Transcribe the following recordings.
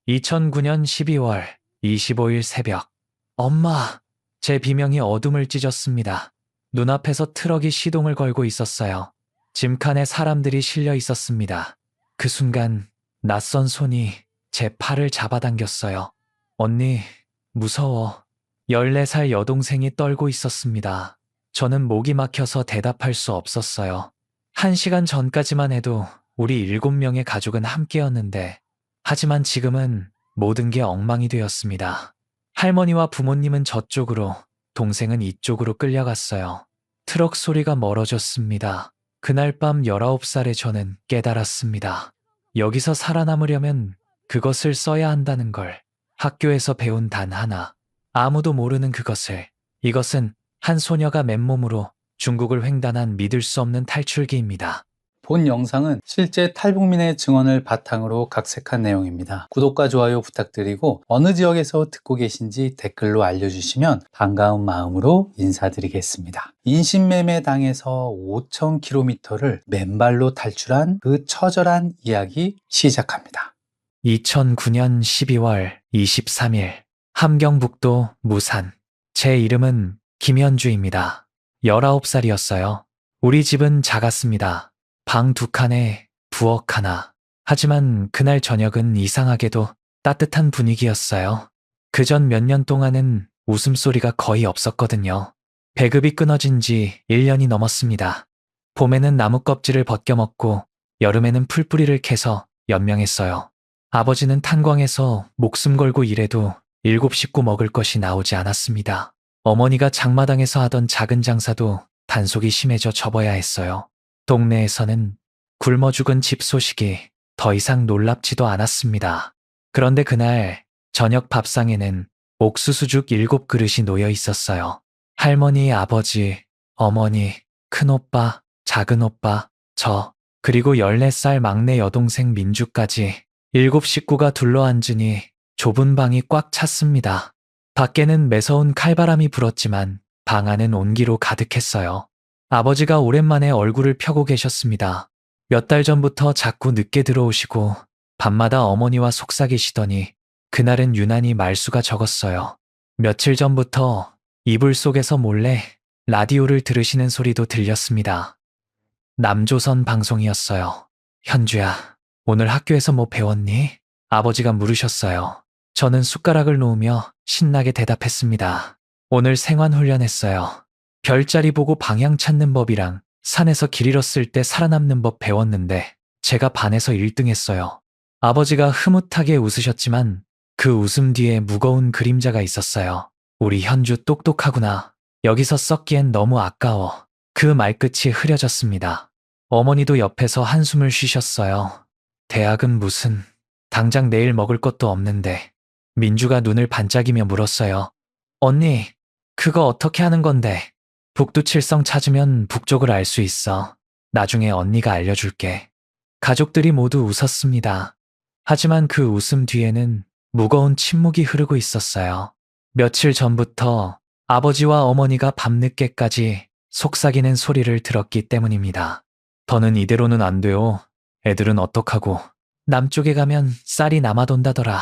2009년 12월 25일 새벽. 엄마, 제 비명이 어둠을 찢었습니다. 눈앞에서 트럭이 시동을 걸고 있었어요. 짐칸에 사람들이 실려 있었습니다. 그 순간 낯선 손이 제 팔을 잡아당겼어요. 언니, 무서워. 14살 여동생이 떨고 있었습니다. 저는 목이 막혀서 대답할 수 없었어요. 1시간 전까지만 해도 우리 7명의 가족은 함께였는데, 하지만 지금은 모든 게 엉망이 되었습니다. 할머니와 부모님은 저쪽으로, 동생은 이쪽으로 끌려갔어요. 트럭 소리가 멀어졌습니다. 그날 밤 19살의 저는 깨달았습니다. 여기서 살아남으려면 그것을 써야 한다는 걸. 학교에서 배운 단 하나. 아무도 모르는 그것을. 이것은 한 소녀가 맨몸으로 중국을 횡단한 믿을 수 없는 탈출기입니다. 본 영상은 실제 탈북민의 증언을 바탕으로 각색한 내용입니다. 구독과 좋아요 부탁드리고 어느 지역에서 듣고 계신지 댓글로 알려주시면 반가운 마음으로 인사드리겠습니다. 인신매매 당해서 5,000km를 맨발로 탈출한 그 처절한 이야기 시작합니다. 2009년 12월 23일 함경북도 무산. 제 이름은 김현주입니다. 19살이었어요. 우리 집은 작았습니다. 방 2칸에 부엌 하나. 하지만 그날 저녁은 이상하게도 따뜻한 분위기였어요. 그전 몇 년 동안은 웃음소리가 거의 없었거든요. 배급이 끊어진 지 1년이 넘었습니다. 봄에는 나무 껍질을 벗겨 먹고 여름에는 풀뿌리를 캐서 연명했어요. 아버지는 탄광에서 목숨 걸고 일해도 7식구 먹을 것이 나오지 않았습니다. 어머니가 장마당에서 하던 작은 장사도 단속이 심해져 접어야 했어요. 동네에서는 굶어 죽은 집 소식이 더 이상 놀랍지도 않았습니다. 그런데 그날 저녁 밥상에는 옥수수죽 7그릇이 놓여 있었어요. 할머니, 아버지, 어머니, 큰오빠, 작은오빠, 저, 그리고 14살 막내 여동생 민주까지 7식구가 둘러앉으니 좁은 방이 꽉 찼습니다. 밖에는 매서운 칼바람이 불었지만 방 안은 온기로 가득했어요. 아버지가 오랜만에 얼굴을 펴고 계셨습니다. 몇 달 전부터 자꾸 늦게 들어오시고 밤마다 어머니와 속삭이시더니 그날은 유난히 말수가 적었어요. 며칠 전부터 이불 속에서 몰래 라디오를 들으시는 소리도 들렸습니다. 남조선 방송이었어요. 현주야, 오늘 학교에서 뭐 배웠니? 아버지가 물으셨어요. 저는 숟가락을 놓으며 신나게 대답했습니다. 오늘 생환훈련했어요. 별자리 보고 방향 찾는 법이랑 산에서 길 잃었을 때 살아남는 법 배웠는데 제가 반에서 1등했어요. 아버지가 흐뭇하게 웃으셨지만 그 웃음 뒤에 무거운 그림자가 있었어요. 우리 현주 똑똑하구나. 여기서 썩기엔 너무 아까워. 그 말끝이 흐려졌습니다. 어머니도 옆에서 한숨을 쉬셨어요. 대학은 무슨, 당장 내일 먹을 것도 없는데. 민주가 눈을 반짝이며 물었어요. 언니, 그거 어떻게 하는 건데? 북두칠성 찾으면 북쪽을 알 수 있어. 나중에 언니가 알려줄게. 가족들이 모두 웃었습니다. 하지만 그 웃음 뒤에는 무거운 침묵이 흐르고 있었어요. 며칠 전부터 아버지와 어머니가 밤늦게까지 속삭이는 소리를 들었기 때문입니다. 더는 이대로는 안 돼요. 애들은 어떡하고. 남쪽에 가면 쌀이 남아돈다더라.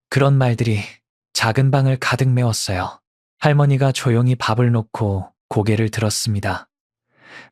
그런 말들이 작은 방을 가득 메웠어요. 할머니가 조용히 밥을 놓고 고개를 들었습니다.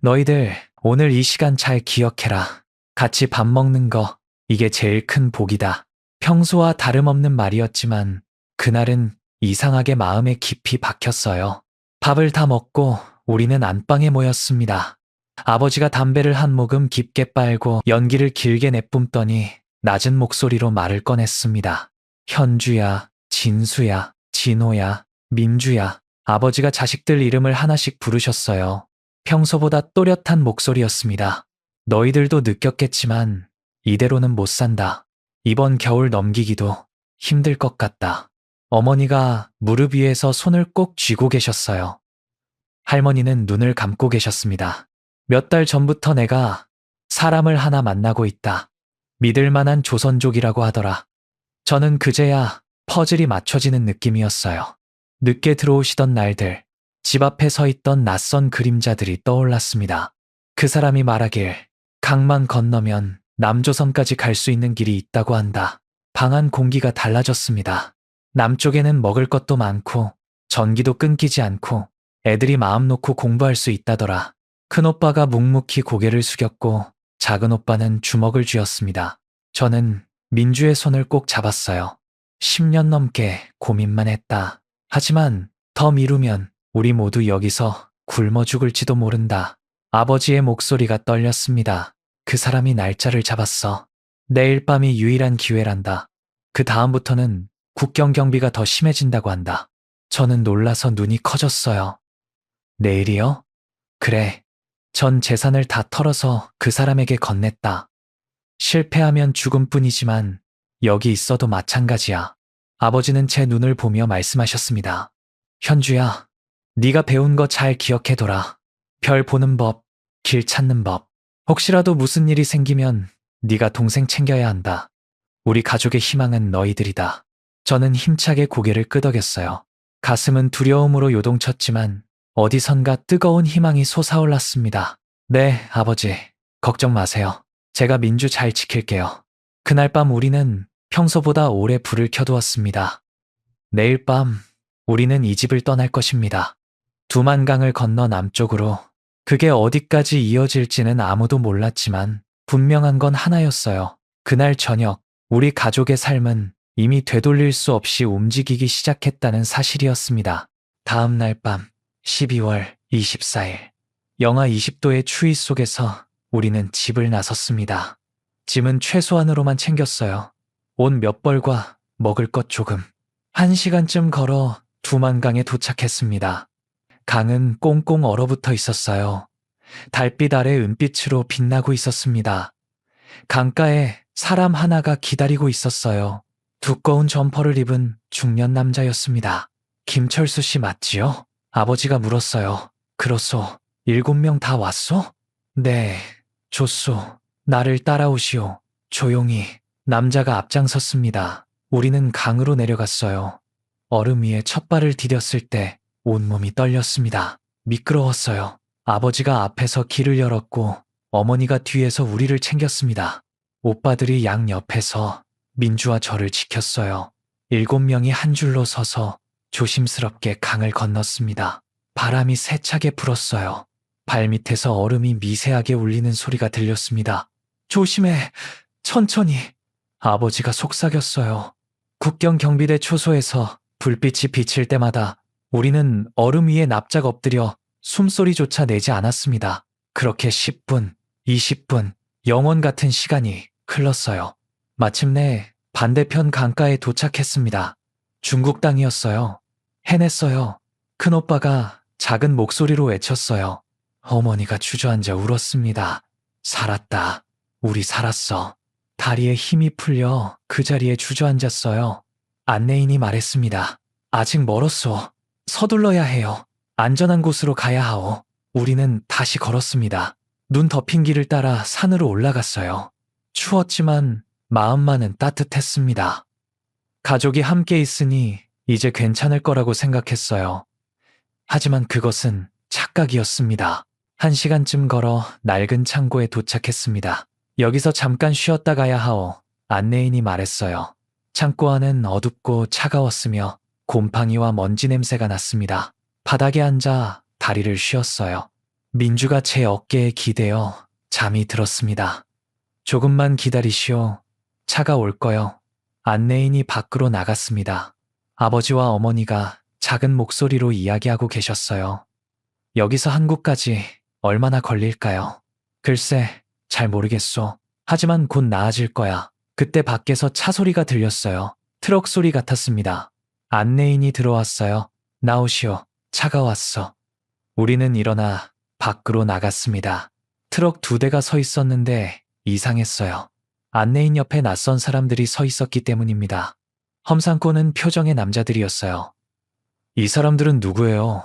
너희들 오늘 이 시간 잘 기억해라. 같이 밥 먹는 거, 이게 제일 큰 복이다. 평소와 다름없는 말이었지만 그날은 이상하게 마음에 깊이 박혔어요. 밥을 다 먹고 우리는 안방에 모였습니다. 아버지가 담배를 한 모금 깊게 빨고 연기를 길게 내뿜더니 낮은 목소리로 말을 꺼냈습니다. 현주야, 진수야, 진호야, 민주야. 아버지가 자식들 이름을 하나씩 부르셨어요. 평소보다 또렷한 목소리였습니다. 너희들도 느꼈겠지만 이대로는 못 산다. 이번 겨울 넘기기도 힘들 것 같다. 어머니가 무릎 위에서 손을 꼭 쥐고 계셨어요. 할머니는 눈을 감고 계셨습니다. 몇 달 전부터 내가 사람을 하나 만나고 있다. 믿을 만한 조선족이라고 하더라. 저는 그제야 퍼즐이 맞춰지는 느낌이었어요. 늦게 들어오시던 날들, 집 앞에 서 있던 낯선 그림자들이 떠올랐습니다. 그 사람이 말하길 강만 건너면 남조선까지 갈 수 있는 길이 있다고 한다. 방 안 공기가 달라졌습니다. 남쪽에는 먹을 것도 많고 전기도 끊기지 않고 애들이 마음 놓고 공부할 수 있다더라. 큰오빠가 묵묵히 고개를 숙였고 작은 오빠는 주먹을 쥐었습니다. 저는 민주의 손을 꼭 잡았어요. 10년 넘게 고민만 했다. 하지만 더 미루면 우리 모두 여기서 굶어 죽을지도 모른다. 아버지의 목소리가 떨렸습니다. 그 사람이 날짜를 잡았어. 내일 밤이 유일한 기회란다. 그 다음부터는 국경 경비가 더 심해진다고 한다. 저는 놀라서 눈이 커졌어요. 내일이요? 그래. 전 재산을 다 털어서 그 사람에게 건넸다. 실패하면 죽음뿐이지만 여기 있어도 마찬가지야. 아버지는 제 눈을 보며 말씀하셨습니다. 현주야, 네가 배운 거 잘 기억해둬라. 별 보는 법, 길 찾는 법. 혹시라도 무슨 일이 생기면 네가 동생 챙겨야 한다. 우리 가족의 희망은 너희들이다. 저는 힘차게 고개를 끄덕였어요. 가슴은 두려움으로 요동쳤지만 어디선가 뜨거운 희망이 솟아올랐습니다. 네, 아버지. 걱정 마세요. 제가 민주 잘 지킬게요. 그날 밤 우리는 평소보다 오래 불을 켜두었습니다. 내일 밤 우리는 이 집을 떠날 것입니다. 두만강을 건너 남쪽으로. 그게 어디까지 이어질지는 아무도 몰랐지만 분명한 건 하나였어요. 그날 저녁 우리 가족의 삶은 이미 되돌릴 수 없이 움직이기 시작했다는 사실이었습니다. 다음 날 밤 12월 24일 영하 20도의 추위 속에서 우리는 집을 나섰습니다. 짐은 최소한으로만 챙겼어요. 옷 몇 벌과 먹을 것 조금. 1시간쯤 걸어 두만강에 도착했습니다. 강은 꽁꽁 얼어붙어 있었어요. 달빛 아래 은빛으로 빛나고 있었습니다. 강가에 사람 하나가 기다리고 있었어요. 두꺼운 점퍼를 입은 중년 남자였습니다. 김철수 씨 맞지요? 아버지가 물었어요. 그렇소. 7명 다 왔소? 네, 좋소. 나를 따라오시오. 조용히. 남자가 앞장섰습니다. 우리는 강으로 내려갔어요. 얼음 위에 첫 발을 디뎠을 때 온몸이 떨렸습니다. 미끄러웠어요. 아버지가 앞에서 길을 열었고 어머니가 뒤에서 우리를 챙겼습니다. 오빠들이 양 옆에서 민주와 저를 지켰어요. 7명이 한 줄로 서서 조심스럽게 강을 건넜습니다. 바람이 세차게 불었어요. 발밑에서 얼음이 미세하게 울리는 소리가 들렸습니다. 조심해! 천천히! 아버지가 속삭였어요. 국경 경비대 초소에서 불빛이 비칠 때마다 우리는 얼음 위에 납작 엎드려 숨소리조차 내지 않았습니다. 그렇게 10분, 20분, 영원 같은 시간이 흘렀어요. 마침내 반대편 강가에 도착했습니다. 중국 땅이었어요. 해냈어요. 큰오빠가 작은 목소리로 외쳤어요. 어머니가 주저앉아 울었습니다. 살았다. 우리 살았어. 다리에 힘이 풀려 그 자리에 주저앉았어요. 안내인이 말했습니다. 아직 멀었소. 서둘러야 해요. 안전한 곳으로 가야 하오. 우리는 다시 걸었습니다. 눈 덮인 길을 따라 산으로 올라갔어요. 추웠지만 마음만은 따뜻했습니다. 가족이 함께 있으니 이제 괜찮을 거라고 생각했어요. 하지만 그것은 착각이었습니다. 1시간쯤 걸어 낡은 창고에 도착했습니다. 여기서 잠깐 쉬었다 가야 하오. 안내인이 말했어요. 창고 안은 어둡고 차가웠으며 곰팡이와 먼지 냄새가 났습니다. 바닥에 앉아 다리를 쉬었어요. 민주가 제 어깨에 기대어 잠이 들었습니다. 조금만 기다리시오. 차가 올 거요. 안내인이 밖으로 나갔습니다. 아버지와 어머니가 작은 목소리로 이야기하고 계셨어요. 여기서 한국까지 얼마나 걸릴까요? 글쎄, 잘 모르겠소. 하지만 곧 나아질 거야. 그때 밖에서 차 소리가 들렸어요. 트럭 소리 같았습니다. 안내인이 들어왔어요. 나오시오. 차가 왔어. 우리는 일어나 밖으로 나갔습니다. 트럭 2대가 서 있었는데 이상했어요. 안내인 옆에 낯선 사람들이 서 있었기 때문입니다. 험상궂은 표정의 남자들이었어요. 이 사람들은 누구예요?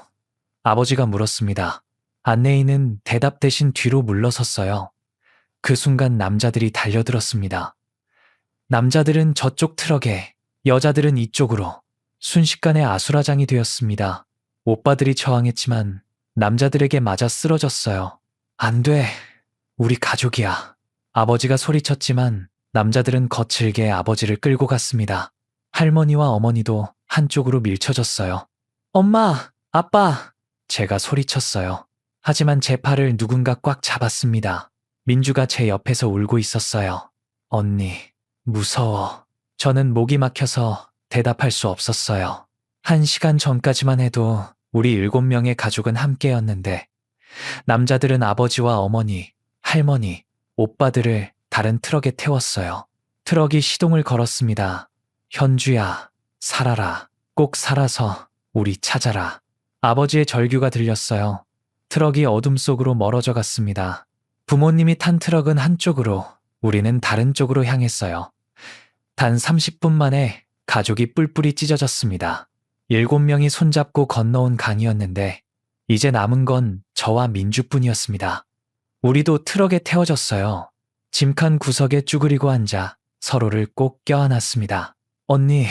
아버지가 물었습니다. 안내인은 대답 대신 뒤로 물러섰어요. 그 순간 남자들이 달려들었습니다. 남자들은 저쪽 트럭에, 여자들은 이쪽으로. 순식간에 아수라장이 되었습니다. 오빠들이 저항했지만 남자들에게 맞아 쓰러졌어요. 안 돼. 우리 가족이야. 아버지가 소리쳤지만 남자들은 거칠게 아버지를 끌고 갔습니다. 할머니와 어머니도 한쪽으로 밀쳐졌어요. 엄마, 아빠! 제가 소리쳤어요. 하지만 제 팔을 누군가 꽉 잡았습니다. 민주가 제 옆에서 울고 있었어요. 언니, 무서워. 저는 목이 막혀서 대답할 수 없었어요. 1시간 전까지만 해도 우리 7명의 가족은 함께였는데 남자들은 아버지와 어머니, 할머니, 오빠들을 다른 트럭에 태웠어요. 트럭이 시동을 걸었습니다. 현주야, 살아라. 꼭 살아서 우리 찾아라. 아버지의 절규가 들렸어요. 트럭이 어둠 속으로 멀어져 갔습니다. 부모님이 탄 트럭은 한쪽으로, 우리는 다른 쪽으로 향했어요. 단 30분 만에 가족이 뿔뿔이 찢어졌습니다. 7명이 손잡고 건너온 강이었는데 이제 남은 건 저와 민주뿐이었습니다. 우리도 트럭에 태워졌어요. 짐칸 구석에 쭈그리고 앉아 서로를 꼭 껴안았습니다. 언니,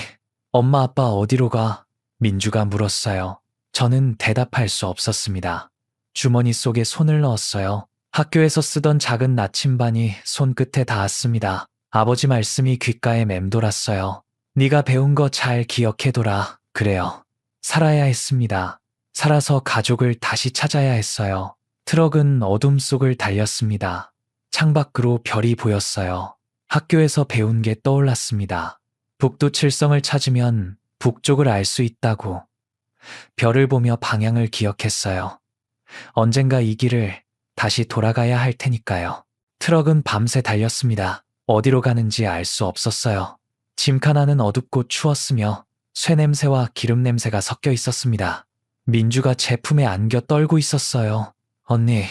엄마 아빠 어디로 가? 민주가 물었어요. 저는 대답할 수 없었습니다. 주머니 속에 손을 넣었어요. 학교에서 쓰던 작은 나침반이 손끝에 닿았습니다. 아버지 말씀이 귓가에 맴돌았어요. 네가 배운 거 잘 기억해둬라. 그래요. 살아야 했습니다. 살아서 가족을 다시 찾아야 했어요. 트럭은 어둠 속을 달렸습니다. 창밖으로 별이 보였어요. 학교에서 배운 게 떠올랐습니다. 북두칠성을 찾으면 북쪽을 알 수 있다고. 별을 보며 방향을 기억했어요. 언젠가 이 길을 다시 돌아가야 할 테니까요. 트럭은 밤새 달렸습니다. 어디로 가는지 알 수 없었어요. 짐칸 안은 어둡고 추웠으며 쇠냄새와 기름냄새가 섞여 있었습니다. 민주가 제 품에 안겨 떨고 있었어요. 언니,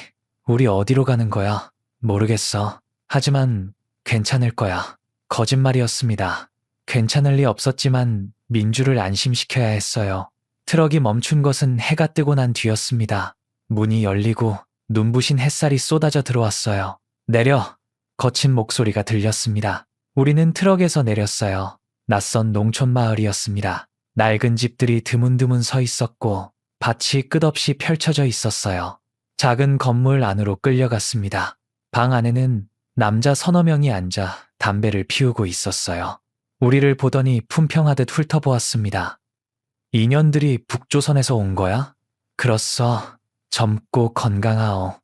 우리 어디로 가는 거야? 모르겠어. 하지만 괜찮을 거야. 거짓말이었습니다. 괜찮을 리 없었지만 민주를 안심시켜야 했어요. 트럭이 멈춘 것은 해가 뜨고 난 뒤였습니다. 문이 열리고 눈부신 햇살이 쏟아져 들어왔어요. 내려! 거친 목소리가 들렸습니다. 우리는 트럭에서 내렸어요. 낯선 농촌 마을이었습니다. 낡은 집들이 드문드문 서 있었고 밭이 끝없이 펼쳐져 있었어요. 작은 건물 안으로 끌려갔습니다. 방 안에는 남자 서너 명이 앉아 담배를 피우고 있었어요. 우리를 보더니 품평하듯 훑어보았습니다. 인연들이 북조선에서 온 거야? 그렇소. 젊고 건강하오.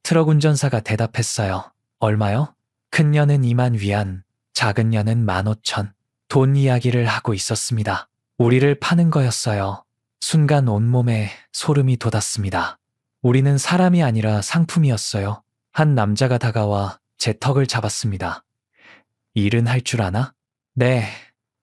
트럭 운전사가 대답했어요. 얼마요? 큰 년은 2만 위안, 작은 년은 15,000. 돈 이야기를 하고 있었습니다. 우리를 파는 거였어요. 순간 온몸에 소름이 돋았습니다. 우리는 사람이 아니라 상품이었어요. 한 남자가 다가와 제 턱을 잡았습니다. 일은 할 줄 아나? 네.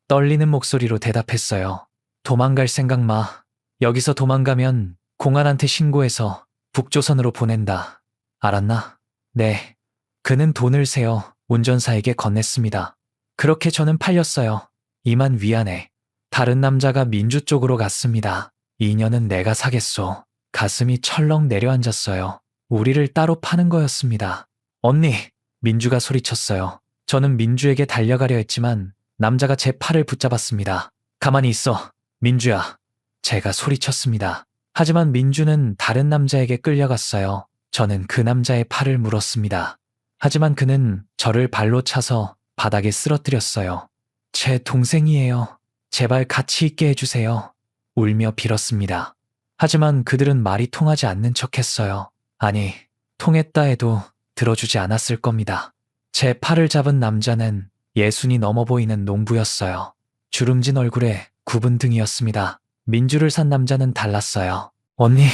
떨리는 목소리로 대답했어요. 도망갈 생각 마. 여기서 도망가면 공안한테 신고해서 북조선으로 보낸다. 알았나? 네. 그는 돈을 세어 운전사에게 건넸습니다. 그렇게 저는 팔렸어요. 2만 위안에. 다른 남자가 민주 쪽으로 갔습니다. 인연은 내가 사겠소. 가슴이 철렁 내려앉았어요. 우리를 따로 파는 거였습니다. 언니! 민주가 소리쳤어요. 저는 민주에게 달려가려 했지만 남자가 제 팔을 붙잡았습니다. 가만히 있어. 민주야. 제가 소리쳤습니다. 하지만 민주는 다른 남자에게 끌려갔어요. 저는 그 남자의 팔을 물었습니다. 하지만 그는 저를 발로 차서 바닥에 쓰러뜨렸어요. 제 동생이에요. 제발 같이 있게 해주세요. 울며 빌었습니다. 하지만 그들은 말이 통하지 않는 척했어요. 아니, 통했다 해도 들어주지 않았을 겁니다. 제 팔을 잡은 남자는 예순이 넘어 보이는 농부였어요. 주름진 얼굴에 굽은 등이었습니다. 민주를 산 남자는 달랐어요. 언니,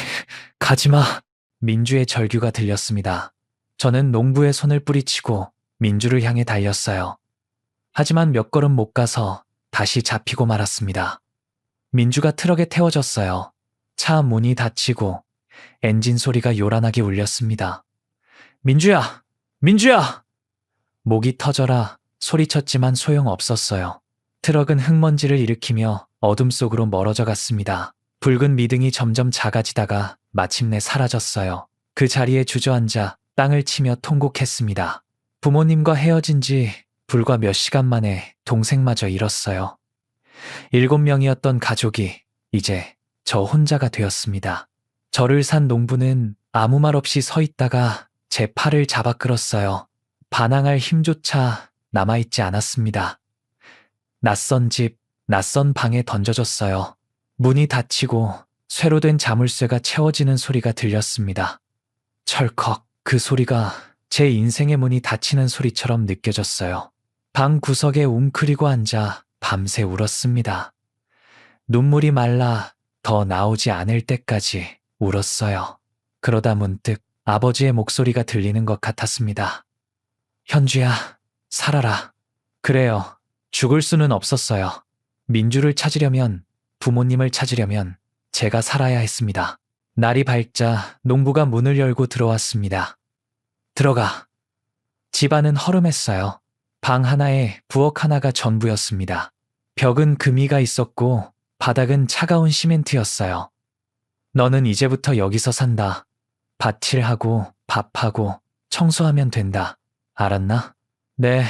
가지마. 민주의 절규가 들렸습니다. 저는 농부의 손을 뿌리치고 민주를 향해 달렸어요. 하지만 몇 걸음 못 가서 다시 잡히고 말았습니다. 민주가 트럭에 태워졌어요. 차 문이 닫히고 엔진 소리가 요란하게 울렸습니다. 민주야! 민주야! 목이 터져라 소리쳤지만 소용없었어요. 트럭은 흙먼지를 일으키며 어둠 속으로 멀어져 갔습니다. 붉은 미등이 점점 작아지다가 마침내 사라졌어요. 그 자리에 주저앉아 땅을 치며 통곡했습니다. 부모님과 헤어진 지 불과 몇 시간 만에 동생마저 잃었어요. 7명이었던 가족이 이제 저 혼자가 되었습니다. 저를 산 농부는 아무 말 없이 서 있다가 제 팔을 잡아 끌었어요. 반항할 힘조차 남아있지 않았습니다. 낯선 집, 낯선 방에 던져졌어요. 문이 닫히고 쇠로 된 자물쇠가 채워지는 소리가 들렸습니다. 철컥, 그 소리가 제 인생의 문이 닫히는 소리처럼 느껴졌어요. 방 구석에 웅크리고 앉아 밤새 울었습니다. 눈물이 말라 더 나오지 않을 때까지 울었어요. 그러다 문득 아버지의 목소리가 들리는 것 같았습니다. 현주야, 살아라. 그래요. 죽을 수는 없었어요. 민주를 찾으려면, 부모님을 찾으려면 제가 살아야 했습니다. 날이 밝자 농부가 문을 열고 들어왔습니다. 들어가. 집안은 허름했어요. 방 하나에 부엌 하나가 전부였습니다. 벽은 금이가 있었고 바닥은 차가운 시멘트였어요. 너는 이제부터 여기서 산다. 밭일하고 밥하고 청소하면 된다. 알았나? 네,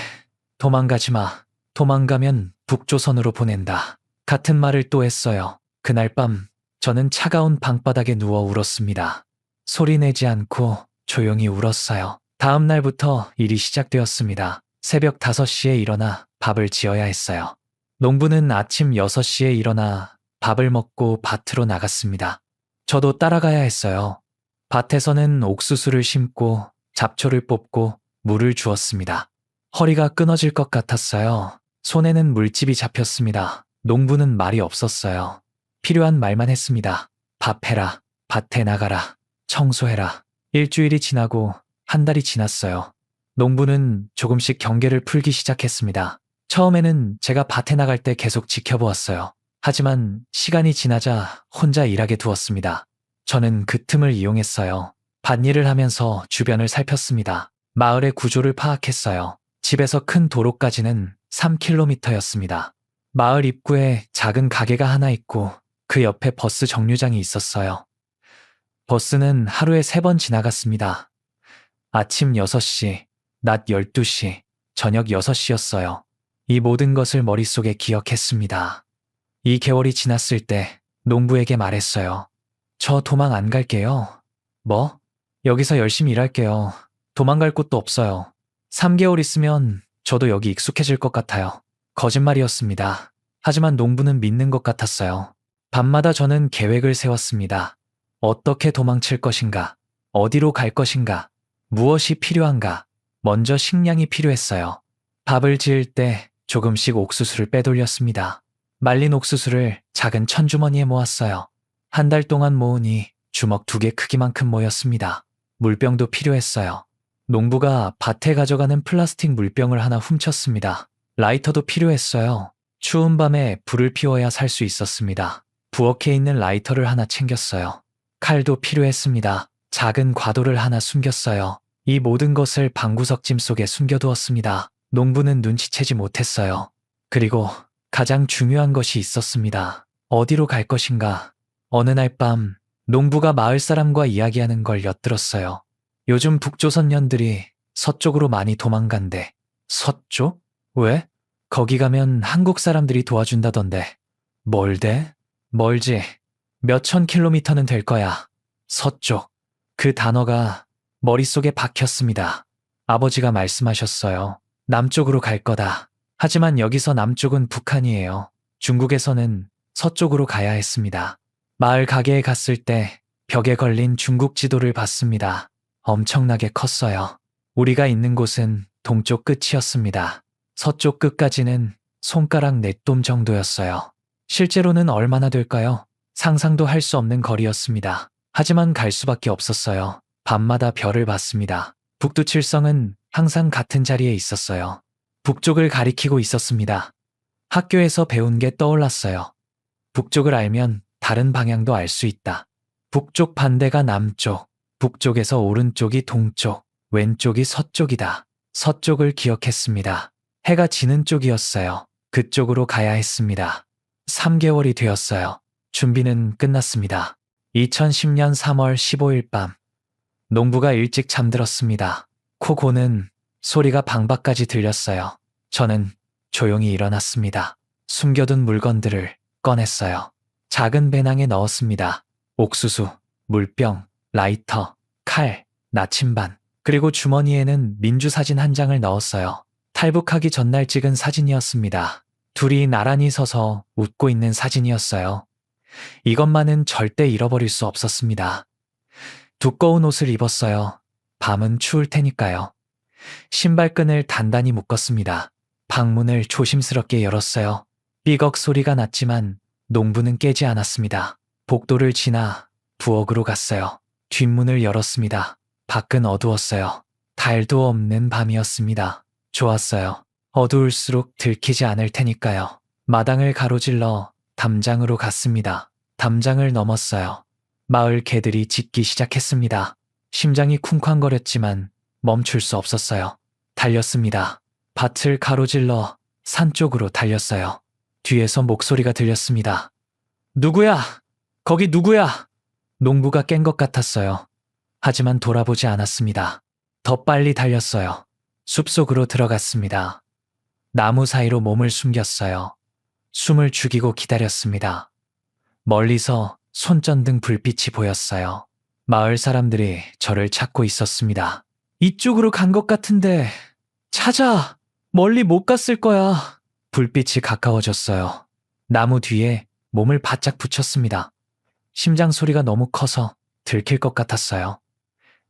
도망가지 마. 도망가면 북조선으로 보낸다. 같은 말을 또 했어요. 그날 밤 저는 차가운 방바닥에 누워 울었습니다. 소리내지 않고 조용히 울었어요. 다음 날부터 일이 시작되었습니다. 새벽 5시에 일어나 밥을 지어야 했어요. 농부는 아침 6시에 일어나 밥을 먹고 밭으로 나갔습니다. 저도 따라가야 했어요. 밭에서는 옥수수를 심고 잡초를 뽑고 물을 주었습니다. 허리가 끊어질 것 같았어요. 손에는 물집이 잡혔습니다. 농부는 말이 없었어요. 필요한 말만 했습니다. 밥해라, 밭에 나가라, 청소해라. 일주일이 지나고 한 달이 지났어요. 농부는 조금씩 경계를 풀기 시작했습니다. 처음에는 제가 밭에 나갈 때 계속 지켜보았어요. 하지만 시간이 지나자 혼자 일하게 두었습니다. 저는 그 틈을 이용했어요. 밭일을 하면서 주변을 살폈습니다. 마을의 구조를 파악했어요. 집에서 큰 도로까지는 3km였습니다. 마을 입구에 작은 가게가 하나 있고 그 옆에 버스 정류장이 있었어요. 버스는 하루에 3번 지나갔습니다. 아침 6시, 낮 12시, 저녁 6시였어요. 이 모든 것을 머릿속에 기억했습니다. 2개월이 지났을 때 농부에게 말했어요. 저 도망 안 갈게요. 뭐? 여기서 열심히 일할게요. 도망갈 곳도 없어요. 3개월 있으면 저도 여기 익숙해질 것 같아요. 거짓말이었습니다. 하지만 농부는 믿는 것 같았어요. 밤마다 저는 계획을 세웠습니다. 어떻게 도망칠 것인가? 어디로 갈 것인가? 무엇이 필요한가? 먼저 식량이 필요했어요. 밥을 지을 때 조금씩 옥수수를 빼돌렸습니다. 말린 옥수수를 작은 천주머니에 모았어요. 한 달 동안 모으니 주먹 2개 크기만큼 모였습니다. 물병도 필요했어요. 농부가 밭에 가져가는 플라스틱 물병을 하나 훔쳤습니다. 라이터도 필요했어요. 추운 밤에 불을 피워야 살 수 있었습니다. 부엌에 있는 라이터를 하나 챙겼어요. 칼도 필요했습니다. 작은 과도를 하나 숨겼어요. 이 모든 것을 방구석짐 속에 숨겨두었습니다. 농부는 눈치채지 못했어요. 그리고 가장 중요한 것이 있었습니다. 어디로 갈 것인가? 어느 날 밤 농부가 마을 사람과 이야기하는 걸 엿들었어요. 요즘 북조선 년들이 서쪽으로 많이 도망간대. 서쪽? 왜? 거기 가면 한국 사람들이 도와준다던데. 멀대? 멀지. 몇천 킬로미터는 될 거야. 서쪽. 그 단어가 머릿속에 박혔습니다. 아버지가 말씀하셨어요. 남쪽으로 갈 거다. 하지만 여기서 남쪽은 북한이에요. 중국에서는 서쪽으로 가야 했습니다. 마을 가게에 갔을 때 벽에 걸린 중국 지도를 봤습니다. 엄청나게 컸어요. 우리가 있는 곳은 동쪽 끝이었습니다. 서쪽 끝까지는 손가락 넷돔 정도였어요. 실제로는 얼마나 될까요? 상상도 할 수 없는 거리였습니다. 하지만 갈 수밖에 없었어요. 밤마다 별을 봤습니다. 북두칠성은 항상 같은 자리에 있었어요. 북쪽을 가리키고 있었습니다. 학교에서 배운 게 떠올랐어요. 북쪽을 알면 다른 방향도 알 수 있다. 북쪽 반대가 남쪽, 북쪽에서 오른쪽이 동쪽, 왼쪽이 서쪽이다. 서쪽을 기억했습니다. 해가 지는 쪽이었어요. 그쪽으로 가야 했습니다. 3개월이 되었어요. 준비는 끝났습니다. 2010년 3월 15일 밤. 농부가 일찍 잠들었습니다. 코 고는 소리가 방 밖까지 들렸어요. 저는 조용히 일어났습니다. 숨겨둔 물건들을 꺼냈어요. 작은 배낭에 넣었습니다. 옥수수, 물병, 라이터, 칼, 나침반, 그리고 주머니에는 민주 사진 한 장을 넣었어요. 탈북하기 전날 찍은 사진이었습니다. 둘이 나란히 서서 웃고 있는 사진이었어요. 이것만은 절대 잃어버릴 수 없었습니다. 두꺼운 옷을 입었어요. 밤은 추울 테니까요. 신발끈을 단단히 묶었습니다. 방문을 조심스럽게 열었어요. 삐걱 소리가 났지만 농부는 깨지 않았습니다. 복도를 지나 부엌으로 갔어요. 뒷문을 열었습니다. 밖은 어두웠어요. 달도 없는 밤이었습니다. 좋았어요. 어두울수록 들키지 않을 테니까요. 마당을 가로질러 담장으로 갔습니다. 담장을 넘었어요. 마을 개들이 짖기 시작했습니다. 심장이 쿵쾅거렸지만 멈출 수 없었어요. 달렸습니다. 밭을 가로질러 산 쪽으로 달렸어요. 뒤에서 목소리가 들렸습니다. 누구야? 거기 누구야? 농부가 깬 것 같았어요. 하지만 돌아보지 않았습니다. 더 빨리 달렸어요. 숲속으로 들어갔습니다. 나무 사이로 몸을 숨겼어요. 숨을 죽이고 기다렸습니다. 멀리서 손전등 불빛이 보였어요. 마을 사람들이 저를 찾고 있었습니다. 이쪽으로 간 것 같은데 찾아! 멀리 못 갔을 거야. 불빛이 가까워졌어요. 나무 뒤에 몸을 바짝 붙였습니다. 심장 소리가 너무 커서 들킬 것 같았어요.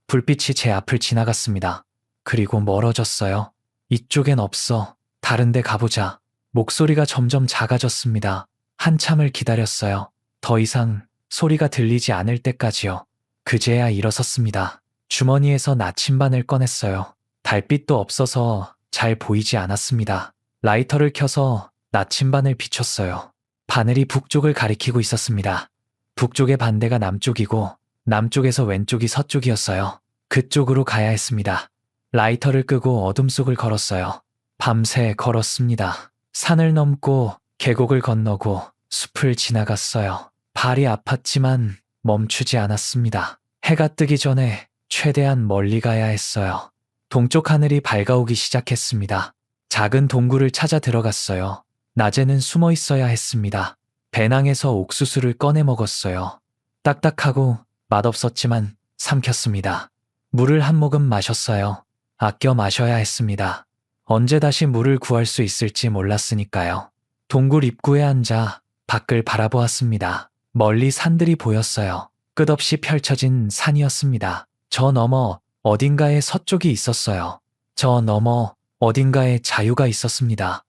불빛이 제 앞을 지나갔습니다. 그리고 멀어졌어요. 이쪽엔 없어. 다른 데 가보자. 목소리가 점점 작아졌습니다. 한참을 기다렸어요. 더 이상 소리가 들리지 않을 때까지요. 그제야 일어섰습니다. 주머니에서 나침반을 꺼냈어요. 달빛도 없어서 잘 보이지 않았습니다. 라이터를 켜서 나침반을 비췄어요. 바늘이 북쪽을 가리키고 있었습니다. 북쪽의 반대가 남쪽이고 남쪽에서 왼쪽이 서쪽이었어요. 그쪽으로 가야 했습니다. 라이터를 끄고 어둠 속을 걸었어요. 밤새 걸었습니다. 산을 넘고 계곡을 건너고 숲을 지나갔어요. 발이 아팠지만 멈추지 않았습니다. 해가 뜨기 전에 최대한 멀리 가야 했어요. 동쪽 하늘이 밝아오기 시작했습니다. 작은 동굴을 찾아 들어갔어요. 낮에는 숨어 있어야 했습니다. 배낭에서 옥수수를 꺼내 먹었어요. 딱딱하고 맛없었지만 삼켰습니다. 물을 한 모금 마셨어요. 아껴 마셔야 했습니다. 언제 다시 물을 구할 수 있을지 몰랐으니까요. 동굴 입구에 앉아 밖을 바라보았습니다. 멀리 산들이 보였어요. 끝없이 펼쳐진 산이었습니다. 저 너머 어딘가에 서쪽이 있었어요. 저 너머 어딘가에 자유가 있었습니다.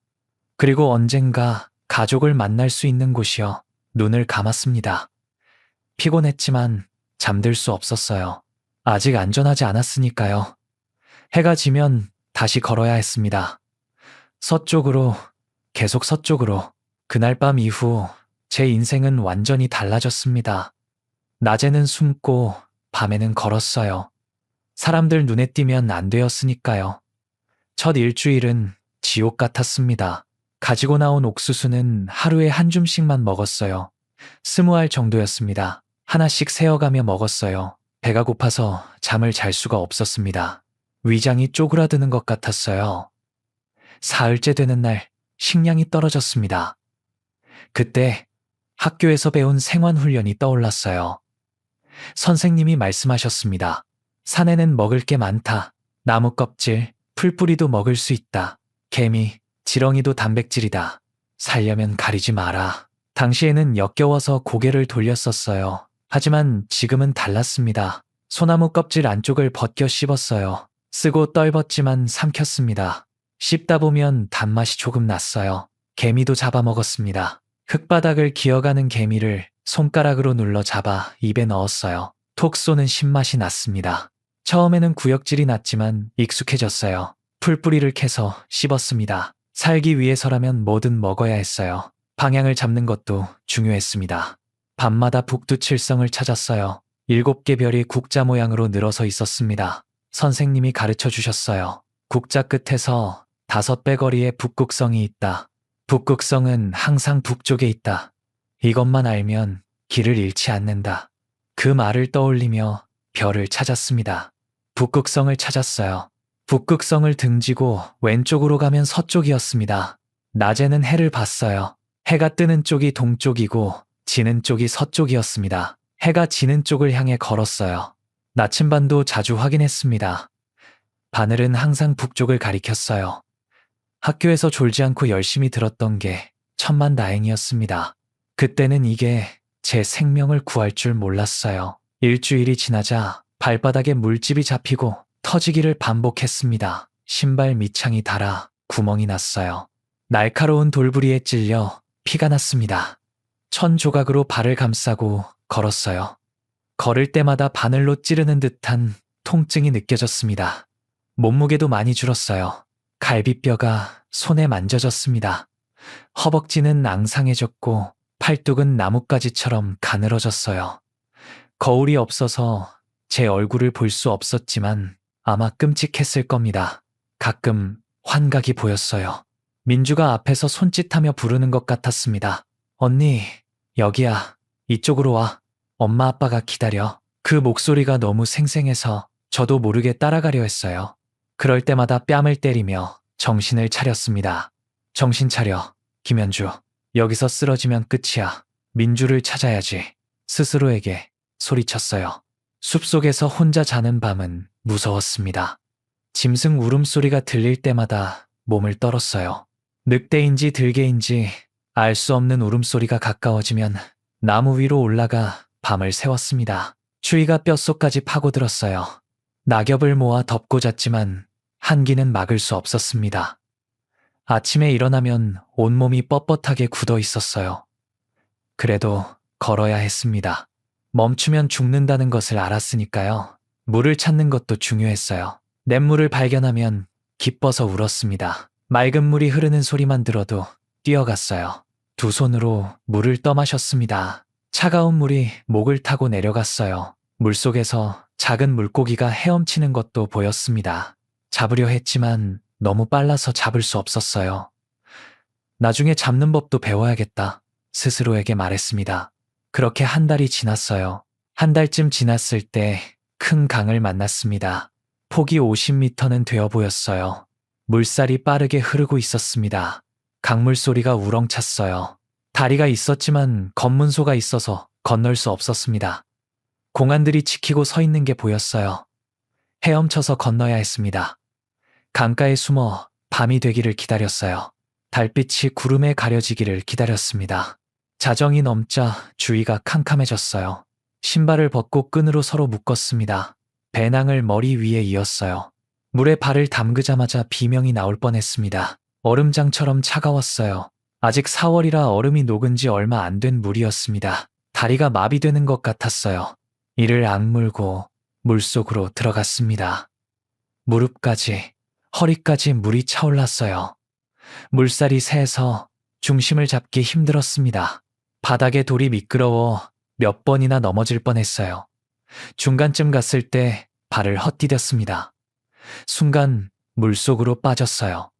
그리고 언젠가 가족을 만날 수 있는 곳이요. 눈을 감았습니다. 피곤했지만 잠들 수 없었어요. 아직 안전하지 않았으니까요. 해가 지면 다시 걸어야 했습니다. 서쪽으로, 계속 서쪽으로. 그날 밤 이후 제 인생은 완전히 달라졌습니다. 낮에는 숨고 밤에는 걸었어요. 사람들 눈에 띄면 안 되었으니까요. 첫 일주일은 지옥 같았습니다. 가지고 나온 옥수수는 하루에 한 줌씩만 먹었어요. 20알 정도였습니다. 하나씩 세어가며 먹었어요. 배가 고파서 잠을 잘 수가 없었습니다. 위장이 쪼그라드는 것 같았어요. 사흘째 되는 날 식량이 떨어졌습니다. 그때 학교에서 배운 생활훈련이 떠올랐어요. 선생님이 말씀하셨습니다. 산에는 먹을 게 많다. 나무 껍질, 풀뿌리도 먹을 수 있다. 개미, 지렁이도 단백질이다. 살려면 가리지 마라. 당시에는 역겨워서 고개를 돌렸었어요. 하지만 지금은 달랐습니다. 소나무 껍질 안쪽을 벗겨 씹었어요. 쓰고 떨벗지만 삼켰습니다. 씹다 보면 단맛이 조금 났어요. 개미도 잡아먹었습니다. 흙바닥을 기어가는 개미를 손가락으로 눌러 잡아 입에 넣었어요. 톡 쏘는 신맛이 났습니다. 처음에는 구역질이 났지만 익숙해졌어요. 풀뿌리를 캐서 씹었습니다. 살기 위해서라면 뭐든 먹어야 했어요. 방향을 잡는 것도 중요했습니다. 밤마다 북두칠성을 찾았어요. 7개 별이 국자 모양으로 늘어서 있었습니다. 선생님이 가르쳐 주셨어요. 국자 끝에서 5배 거리에 북극성이 있다. 북극성은 항상 북쪽에 있다. 이것만 알면 길을 잃지 않는다. 그 말을 떠올리며 별을 찾았습니다. 북극성을 찾았어요. 북극성을 등지고 왼쪽으로 가면 서쪽이었습니다. 낮에는 해를 봤어요. 해가 뜨는 쪽이 동쪽이고 지는 쪽이 서쪽이었습니다. 해가 지는 쪽을 향해 걸었어요. 나침반도 자주 확인했습니다. 바늘은 항상 북쪽을 가리켰어요. 학교에서 졸지 않고 열심히 들었던 게 천만다행이었습니다. 그때는 이게 제 생명을 구할 줄 몰랐어요. 일주일이 지나자 발바닥에 물집이 잡히고 터지기를 반복했습니다. 신발 밑창이 닳아 구멍이 났어요. 날카로운 돌부리에 찔려 피가 났습니다. 천 조각으로 발을 감싸고 걸었어요. 걸을 때마다 바늘로 찌르는 듯한 통증이 느껴졌습니다. 몸무게도 많이 줄었어요. 갈비뼈가 손에 만져졌습니다. 허벅지는 앙상해졌고 팔뚝은 나뭇가지처럼 가늘어졌어요. 거울이 없어서 제 얼굴을 볼 수 없었지만 아마 끔찍했을 겁니다. 가끔 환각이 보였어요. 민주가 앞에서 손짓하며 부르는 것 같았습니다. 언니, 여기야. 이쪽으로 와. 엄마 아빠가 기다려. 그 목소리가 너무 생생해서 저도 모르게 따라가려 했어요. 그럴 때마다 뺨을 때리며 정신을 차렸습니다. 정신 차려, 김현주. 여기서 쓰러지면 끝이야. 민주를 찾아야지. 스스로에게 소리쳤어요. 숲속에서 혼자 자는 밤은 무서웠습니다. 짐승 울음소리가 들릴 때마다 몸을 떨었어요. 늑대인지 들개인지 알 수 없는 울음소리가 가까워지면 나무 위로 올라가 밤을 새웠습니다. 추위가 뼛속까지 파고들었어요. 낙엽을 모아 덮고 잤지만 한기는 막을 수 없었습니다. 아침에 일어나면 온몸이 뻣뻣하게 굳어 있었어요. 그래도 걸어야 했습니다. 멈추면 죽는다는 것을 알았으니까요. 물을 찾는 것도 중요했어요. 냇물을 발견하면 기뻐서 울었습니다. 맑은 물이 흐르는 소리만 들어도 뛰어갔어요. 두 손으로 물을 떠마셨습니다. 차가운 물이 목을 타고 내려갔어요. 물속에서 작은 물고기가 헤엄치는 것도 보였습니다. 잡으려 했지만 너무 빨라서 잡을 수 없었어요. 나중에 잡는 법도 배워야겠다. 스스로에게 말했습니다. 그렇게 한 달이 지났어요. 한 달쯤 지났을 때 큰 강을 만났습니다. 폭이 50m는 되어 보였어요. 물살이 빠르게 흐르고 있었습니다. 강물 소리가 우렁찼어요. 다리가 있었지만 검문소가 있어서 건널 수 없었습니다. 공안들이 지키고 서 있는 게 보였어요. 헤엄쳐서 건너야 했습니다. 강가에 숨어 밤이 되기를 기다렸어요. 달빛이 구름에 가려지기를 기다렸습니다. 자정이 넘자 주위가 캄캄해졌어요. 신발을 벗고 끈으로 서로 묶었습니다. 배낭을 머리 위에 이었어요. 물에 발을 담그자마자 비명이 나올 뻔했습니다. 얼음장처럼 차가웠어요. 아직 4월이라 얼음이 녹은 지 얼마 안 된 물이었습니다. 다리가 마비되는 것 같았어요. 이를 악물고 물속으로 들어갔습니다. 무릎까지, 허리까지 물이 차올랐어요. 물살이 세서 중심을 잡기 힘들었습니다. 바닥에 돌이 미끄러워 몇 번이나 넘어질 뻔했어요. 중간쯤 갔을 때 발을 헛디뎠습니다. 순간 물속으로 빠졌어요.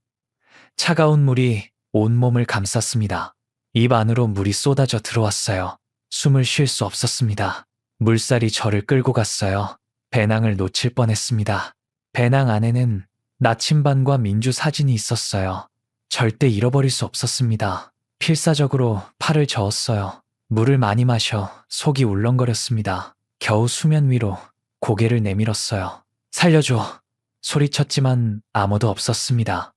차가운 물이 온몸을 감쌌습니다. 입 안으로 물이 쏟아져 들어왔어요. 숨을 쉴 수 없었습니다. 물살이 저를 끌고 갔어요. 배낭을 놓칠 뻔했습니다. 배낭 안에는 나침반과 민주 사진이 있었어요. 절대 잃어버릴 수 없었습니다. 필사적으로 팔을 저었어요. 물을 많이 마셔 속이 울렁거렸습니다. 겨우 수면 위로 고개를 내밀었어요. 살려줘! 소리쳤지만 아무도 없었습니다.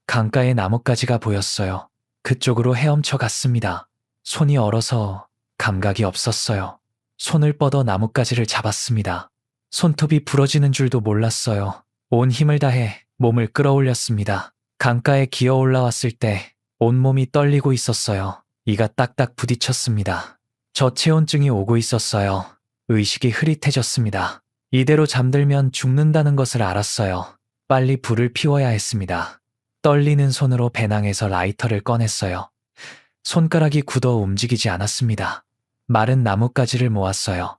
강가에 나뭇가지가 보였어요. 그쪽으로 헤엄쳐 갔습니다. 손이 얼어서 감각이 없었어요. 손을 뻗어 나뭇가지를 잡았습니다. 손톱이 부러지는 줄도 몰랐어요. 온 힘을 다해 몸을 끌어올렸습니다. 강가에 기어 올라왔을 때 온몸이 떨리고 있었어요. 이가 딱딱 부딪혔습니다. 저체온증이 오고 있었어요. 의식이 흐릿해졌습니다. 이대로 잠들면 죽는다는 것을 알았어요. 빨리 불을 피워야 했습니다. 떨리는 손으로 배낭에서 라이터를 꺼냈어요. 손가락이 굳어 움직이지 않았습니다. 마른 나뭇가지를 모았어요.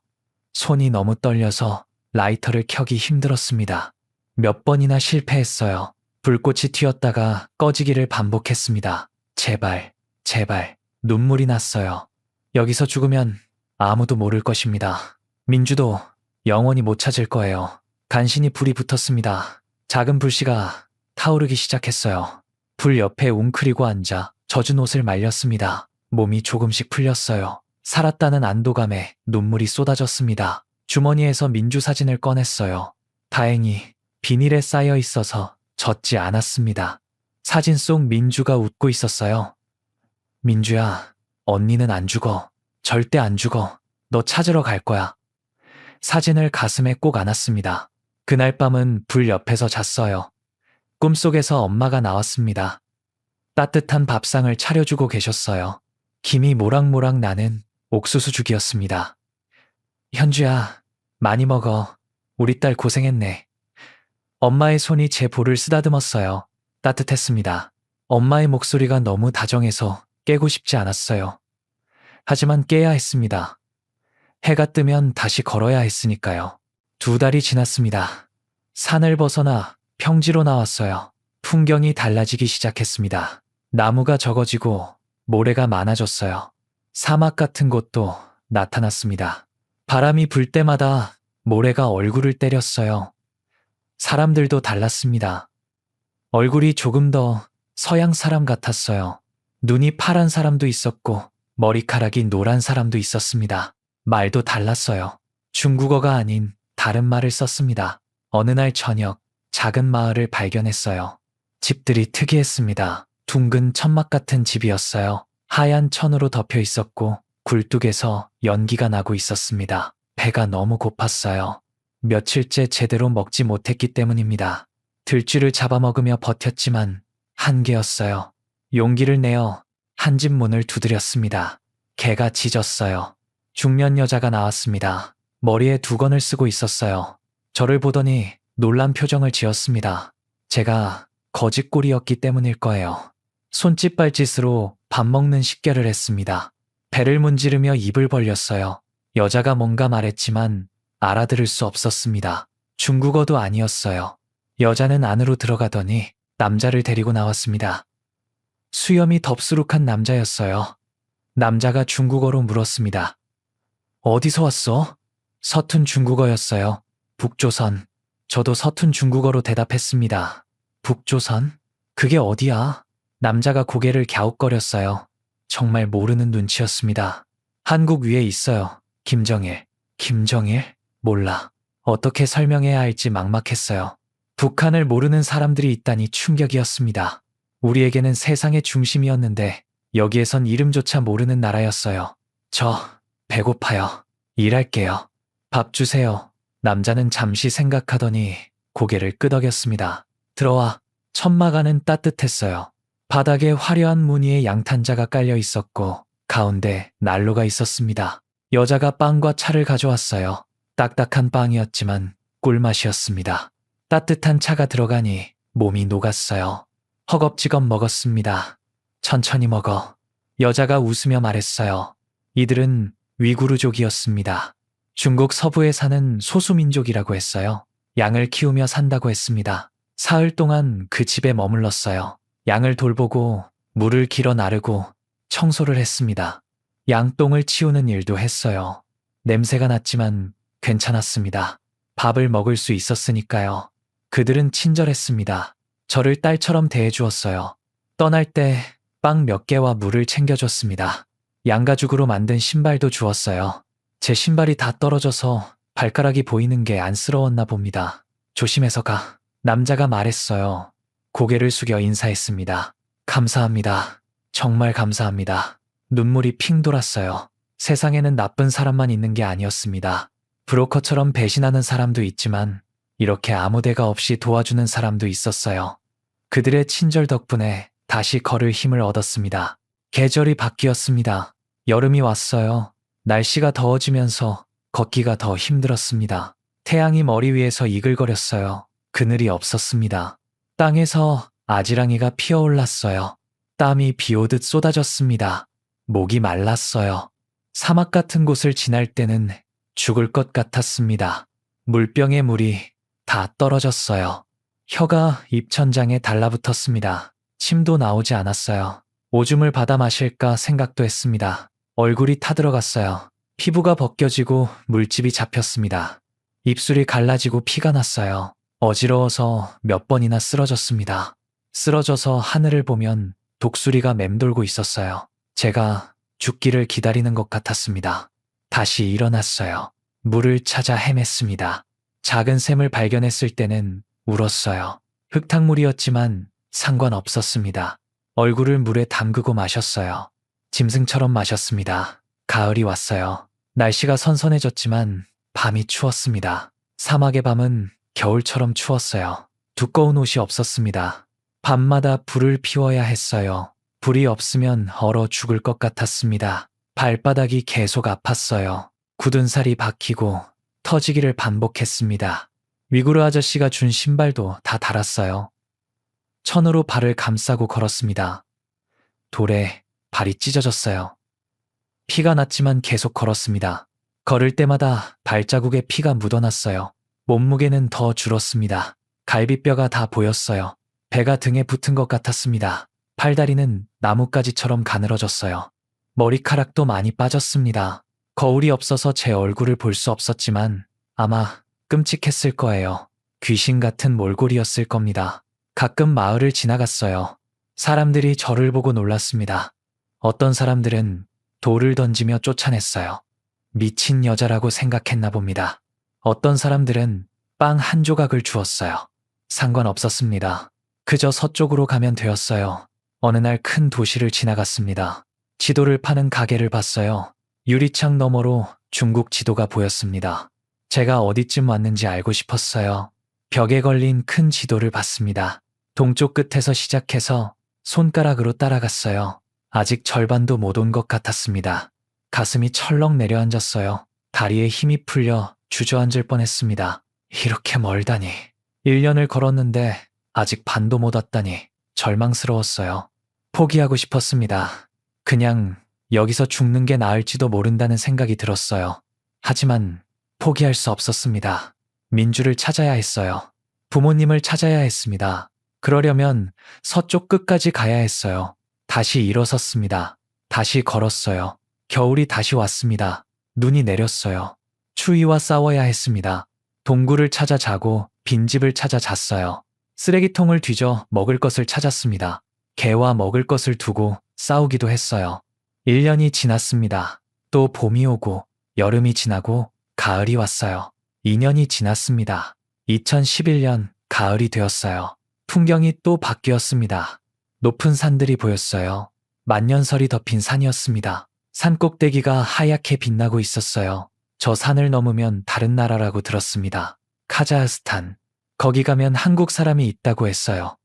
손이 너무 떨려서 라이터를 켜기 힘들었습니다. 몇 번이나 실패했어요. 불꽃이 튀었다가 꺼지기를 반복했습니다. 제발, 제발. 눈물이 났어요. 여기서 죽으면 아무도 모를 것입니다. 민주도 영원히 못 찾을 거예요. 간신히 불이 붙었습니다. 작은 불씨가 타오르기 시작했어요. 불 옆에 웅크리고 앉아 젖은 옷을 말렸습니다. 몸이 조금씩 풀렸어요. 살았다는 안도감에 눈물이 쏟아졌습니다. 주머니에서 민주 사진을 꺼냈어요. 다행히 비닐에 쌓여 있어서 젖지 않았습니다. 사진 속 민주가 웃고 있었어요. 민주야, 언니는 안 죽어. 절대 안 죽어. 너 찾으러 갈 거야. 사진을 가슴에 꼭 안았습니다. 그날 밤은 불 옆에서 잤어요. 꿈속에서 엄마가 나왔습니다. 따뜻한 밥상을 차려주고 계셨어요. 김이 모락모락 나는 옥수수죽이었습니다. 현주야, 많이 먹어. 우리 딸 고생했네. 엄마의 손이 제 볼을 쓰다듬었어요. 따뜻했습니다. 엄마의 목소리가 너무 다정해서 깨고 싶지 않았어요. 하지만 깨야 했습니다. 해가 뜨면 다시 걸어야 했으니까요. 2달이 지났습니다. 산을 벗어나 평지로 나왔어요. 풍경이 달라지기 시작했습니다. 나무가 적어지고 모래가 많아졌어요. 사막 같은 곳도 나타났습니다. 바람이 불 때마다 모래가 얼굴을 때렸어요. 사람들도 달랐습니다. 얼굴이 조금 더 서양 사람 같았어요. 눈이 파란 사람도 있었고 머리카락이 노란 사람도 있었습니다. 말도 달랐어요. 중국어가 아닌 다른 말을 썼습니다. 어느 날 저녁 작은 마을을 발견했어요. 집들이 특이했습니다. 둥근 천막 같은 집이었어요. 하얀 천으로 덮여 있었고 굴뚝에서 연기가 나고 있었습니다. 배가 너무 고팠어요. 며칠째 제대로 먹지 못했기 때문입니다. 들쥐를 잡아먹으며 버텼지만 한계였어요. 용기를 내어 한 집 문을 두드렸습니다. 개가 짖었어요. 중년 여자가 나왔습니다. 머리에 두건을 쓰고 있었어요. 저를 보더니 놀란 표정을 지었습니다. 제가 거짓골이었기 때문일 거예요. 손짓 발짓으로 밥 먹는 식결을 했습니다. 배를 문지르며 입을 벌렸어요. 여자가 뭔가 말했지만 알아들을 수 없었습니다. 중국어도 아니었어요. 여자는 안으로 들어가더니 남자를 데리고 나왔습니다. 수염이 덥수룩한 남자였어요. 남자가 중국어로 물었습니다. 어디서 왔어? 서툰 중국어였어요. 북조선. 저도 서툰 중국어로 대답했습니다. 북조선? 그게 어디야? 남자가 고개를 갸웃거렸어요. 정말 모르는 눈치였습니다. 한국 위에 있어요. 김정일. 김정일? 몰라. 어떻게 설명해야 할지 막막했어요. 북한을 모르는 사람들이 있다니 충격이었습니다. 우리에게는 세상의 중심이었는데 여기에선 이름조차 모르는 나라였어요. 저 배고파요. 일할게요. 밥 주세요. 남자는 잠시 생각하더니 고개를 끄덕였습니다. 들어와. 천막 안은 따뜻했어요. 바닥에 화려한 무늬의 양탄자가 깔려 있었고 가운데 난로가 있었습니다. 여자가 빵과 차를 가져왔어요. 딱딱한 빵이었지만 꿀맛이었습니다. 따뜻한 차가 들어가니 몸이 녹았어요. 허겁지겁 먹었습니다. 천천히 먹어. 여자가 웃으며 말했어요. 이들은 위구르족이었습니다. 중국 서부에 사는 소수민족이라고 했어요. 양을 키우며 산다고 했습니다. 사흘 동안 그 집에 머물렀어요. 양을 돌보고 물을 길어 나르고 청소를 했습니다. 양똥을 치우는 일도 했어요. 냄새가 났지만 괜찮았습니다. 밥을 먹을 수 있었으니까요. 그들은 친절했습니다. 저를 딸처럼 대해주었어요. 떠날 때 빵 몇 개와 물을 챙겨줬습니다. 양가죽으로 만든 신발도 주었어요. 제 신발이 다 떨어져서 발가락이 보이는 게 안쓰러웠나 봅니다. 조심해서 가. 남자가 말했어요. 고개를 숙여 인사했습니다. 감사합니다. 정말 감사합니다. 눈물이 핑 돌았어요. 세상에는 나쁜 사람만 있는 게 아니었습니다. 브로커처럼 배신하는 사람도 있지만 이렇게 아무 데가 없이 도와주는 사람도 있었어요. 그들의 친절 덕분에 다시 걸을 힘을 얻었습니다. 계절이 바뀌었습니다. 여름이 왔어요. 날씨가 더워지면서 걷기가 더 힘들었습니다. 태양이 머리 위에서 이글거렸어요. 그늘이 없었습니다. 땅에서 아지랑이가 피어올랐어요. 땀이 비 오듯 쏟아졌습니다. 목이 말랐어요. 사막 같은 곳을 지날 때는 죽을 것 같았습니다. 물병에 물이 다 떨어졌어요. 혀가 입천장에 달라붙었습니다. 침도 나오지 않았어요. 오줌을 받아 마실까 생각도 했습니다. 얼굴이 타들어갔어요. 피부가 벗겨지고 물집이 잡혔습니다. 입술이 갈라지고 피가 났어요. 어지러워서 몇 번이나 쓰러졌습니다. 쓰러져서 하늘을 보면 독수리가 맴돌고 있었어요. 제가 죽기를 기다리는 것 같았습니다. 다시 일어났어요. 물을 찾아 헤맸습니다. 작은 샘을 발견했을 때는 울었어요. 흙탕물이었지만 상관없었습니다. 얼굴을 물에 담그고 마셨어요. 짐승처럼 마셨습니다. 가을이 왔어요. 날씨가 선선해졌지만 밤이 추웠습니다. 사막의 밤은 겨울처럼 추웠어요. 두꺼운 옷이 없었습니다. 밤마다 불을 피워야 했어요. 불이 없으면 얼어 죽을 것 같았습니다. 발바닥이 계속 아팠어요. 굳은 살이 박히고 터지기를 반복했습니다. 위구르 아저씨가 준 신발도 다 닳았어요. 천으로 발을 감싸고 걸었습니다. 돌에 발이 찢어졌어요. 피가 났지만 계속 걸었습니다. 걸을 때마다 발자국에 피가 묻어났어요. 몸무게는 더 줄었습니다. 갈비뼈가 다 보였어요. 배가 등에 붙은 것 같았습니다. 팔다리는 나뭇가지처럼 가늘어졌어요. 머리카락도 많이 빠졌습니다. 거울이 없어서 제 얼굴을 볼 수 없었지만 아마 끔찍했을 거예요. 귀신 같은 몰골이었을 겁니다. 가끔 마을을 지나갔어요. 사람들이 저를 보고 놀랐습니다. 어떤 사람들은 돌을 던지며 쫓아냈어요. 미친 여자라고 생각했나 봅니다. 어떤 사람들은 빵 한 조각을 주었어요. 상관없었습니다. 그저 서쪽으로 가면 되었어요. 어느 날 큰 도시를 지나갔습니다. 지도를 파는 가게를 봤어요. 유리창 너머로 중국 지도가 보였습니다. 제가 어디쯤 왔는지 알고 싶었어요. 벽에 걸린 큰 지도를 봤습니다. 동쪽 끝에서 시작해서 손가락으로 따라갔어요. 아직 절반도 못 온 것 같았습니다. 가슴이 철렁 내려앉았어요. 다리에 힘이 풀려 주저앉을 뻔했습니다. 이렇게 멀다니. 1년을 걸었는데 아직 반도 못 왔다니 절망스러웠어요. 포기하고 싶었습니다. 그냥 여기서 죽는 게 나을지도 모른다는 생각이 들었어요. 하지만 포기할 수 없었습니다. 민주를 찾아야 했어요. 부모님을 찾아야 했습니다. 그러려면 서쪽 끝까지 가야 했어요. 다시 일어섰습니다. 다시 걸었어요. 겨울이 다시 왔습니다. 눈이 내렸어요. 추위와 싸워야 했습니다. 동굴을 찾아 자고 빈집을 찾아 잤어요. 쓰레기통을 뒤져 먹을 것을 찾았습니다. 개와 먹을 것을 두고 싸우기도 했어요. 1년이 지났습니다. 또 봄이 오고 여름이 지나고 가을이 왔어요. 2년이 지났습니다. 2011년 가을이 되었어요. 풍경이 또 바뀌었습니다. 높은 산들이 보였어요. 만년설이 덮인 산이었습니다. 산 꼭대기가 하얗게 빛나고 있었어요. 저 산을 넘으면 다른 나라라고 들었습니다. 카자흐스탄. 거기 가면 한국 사람이 있다고 했어요.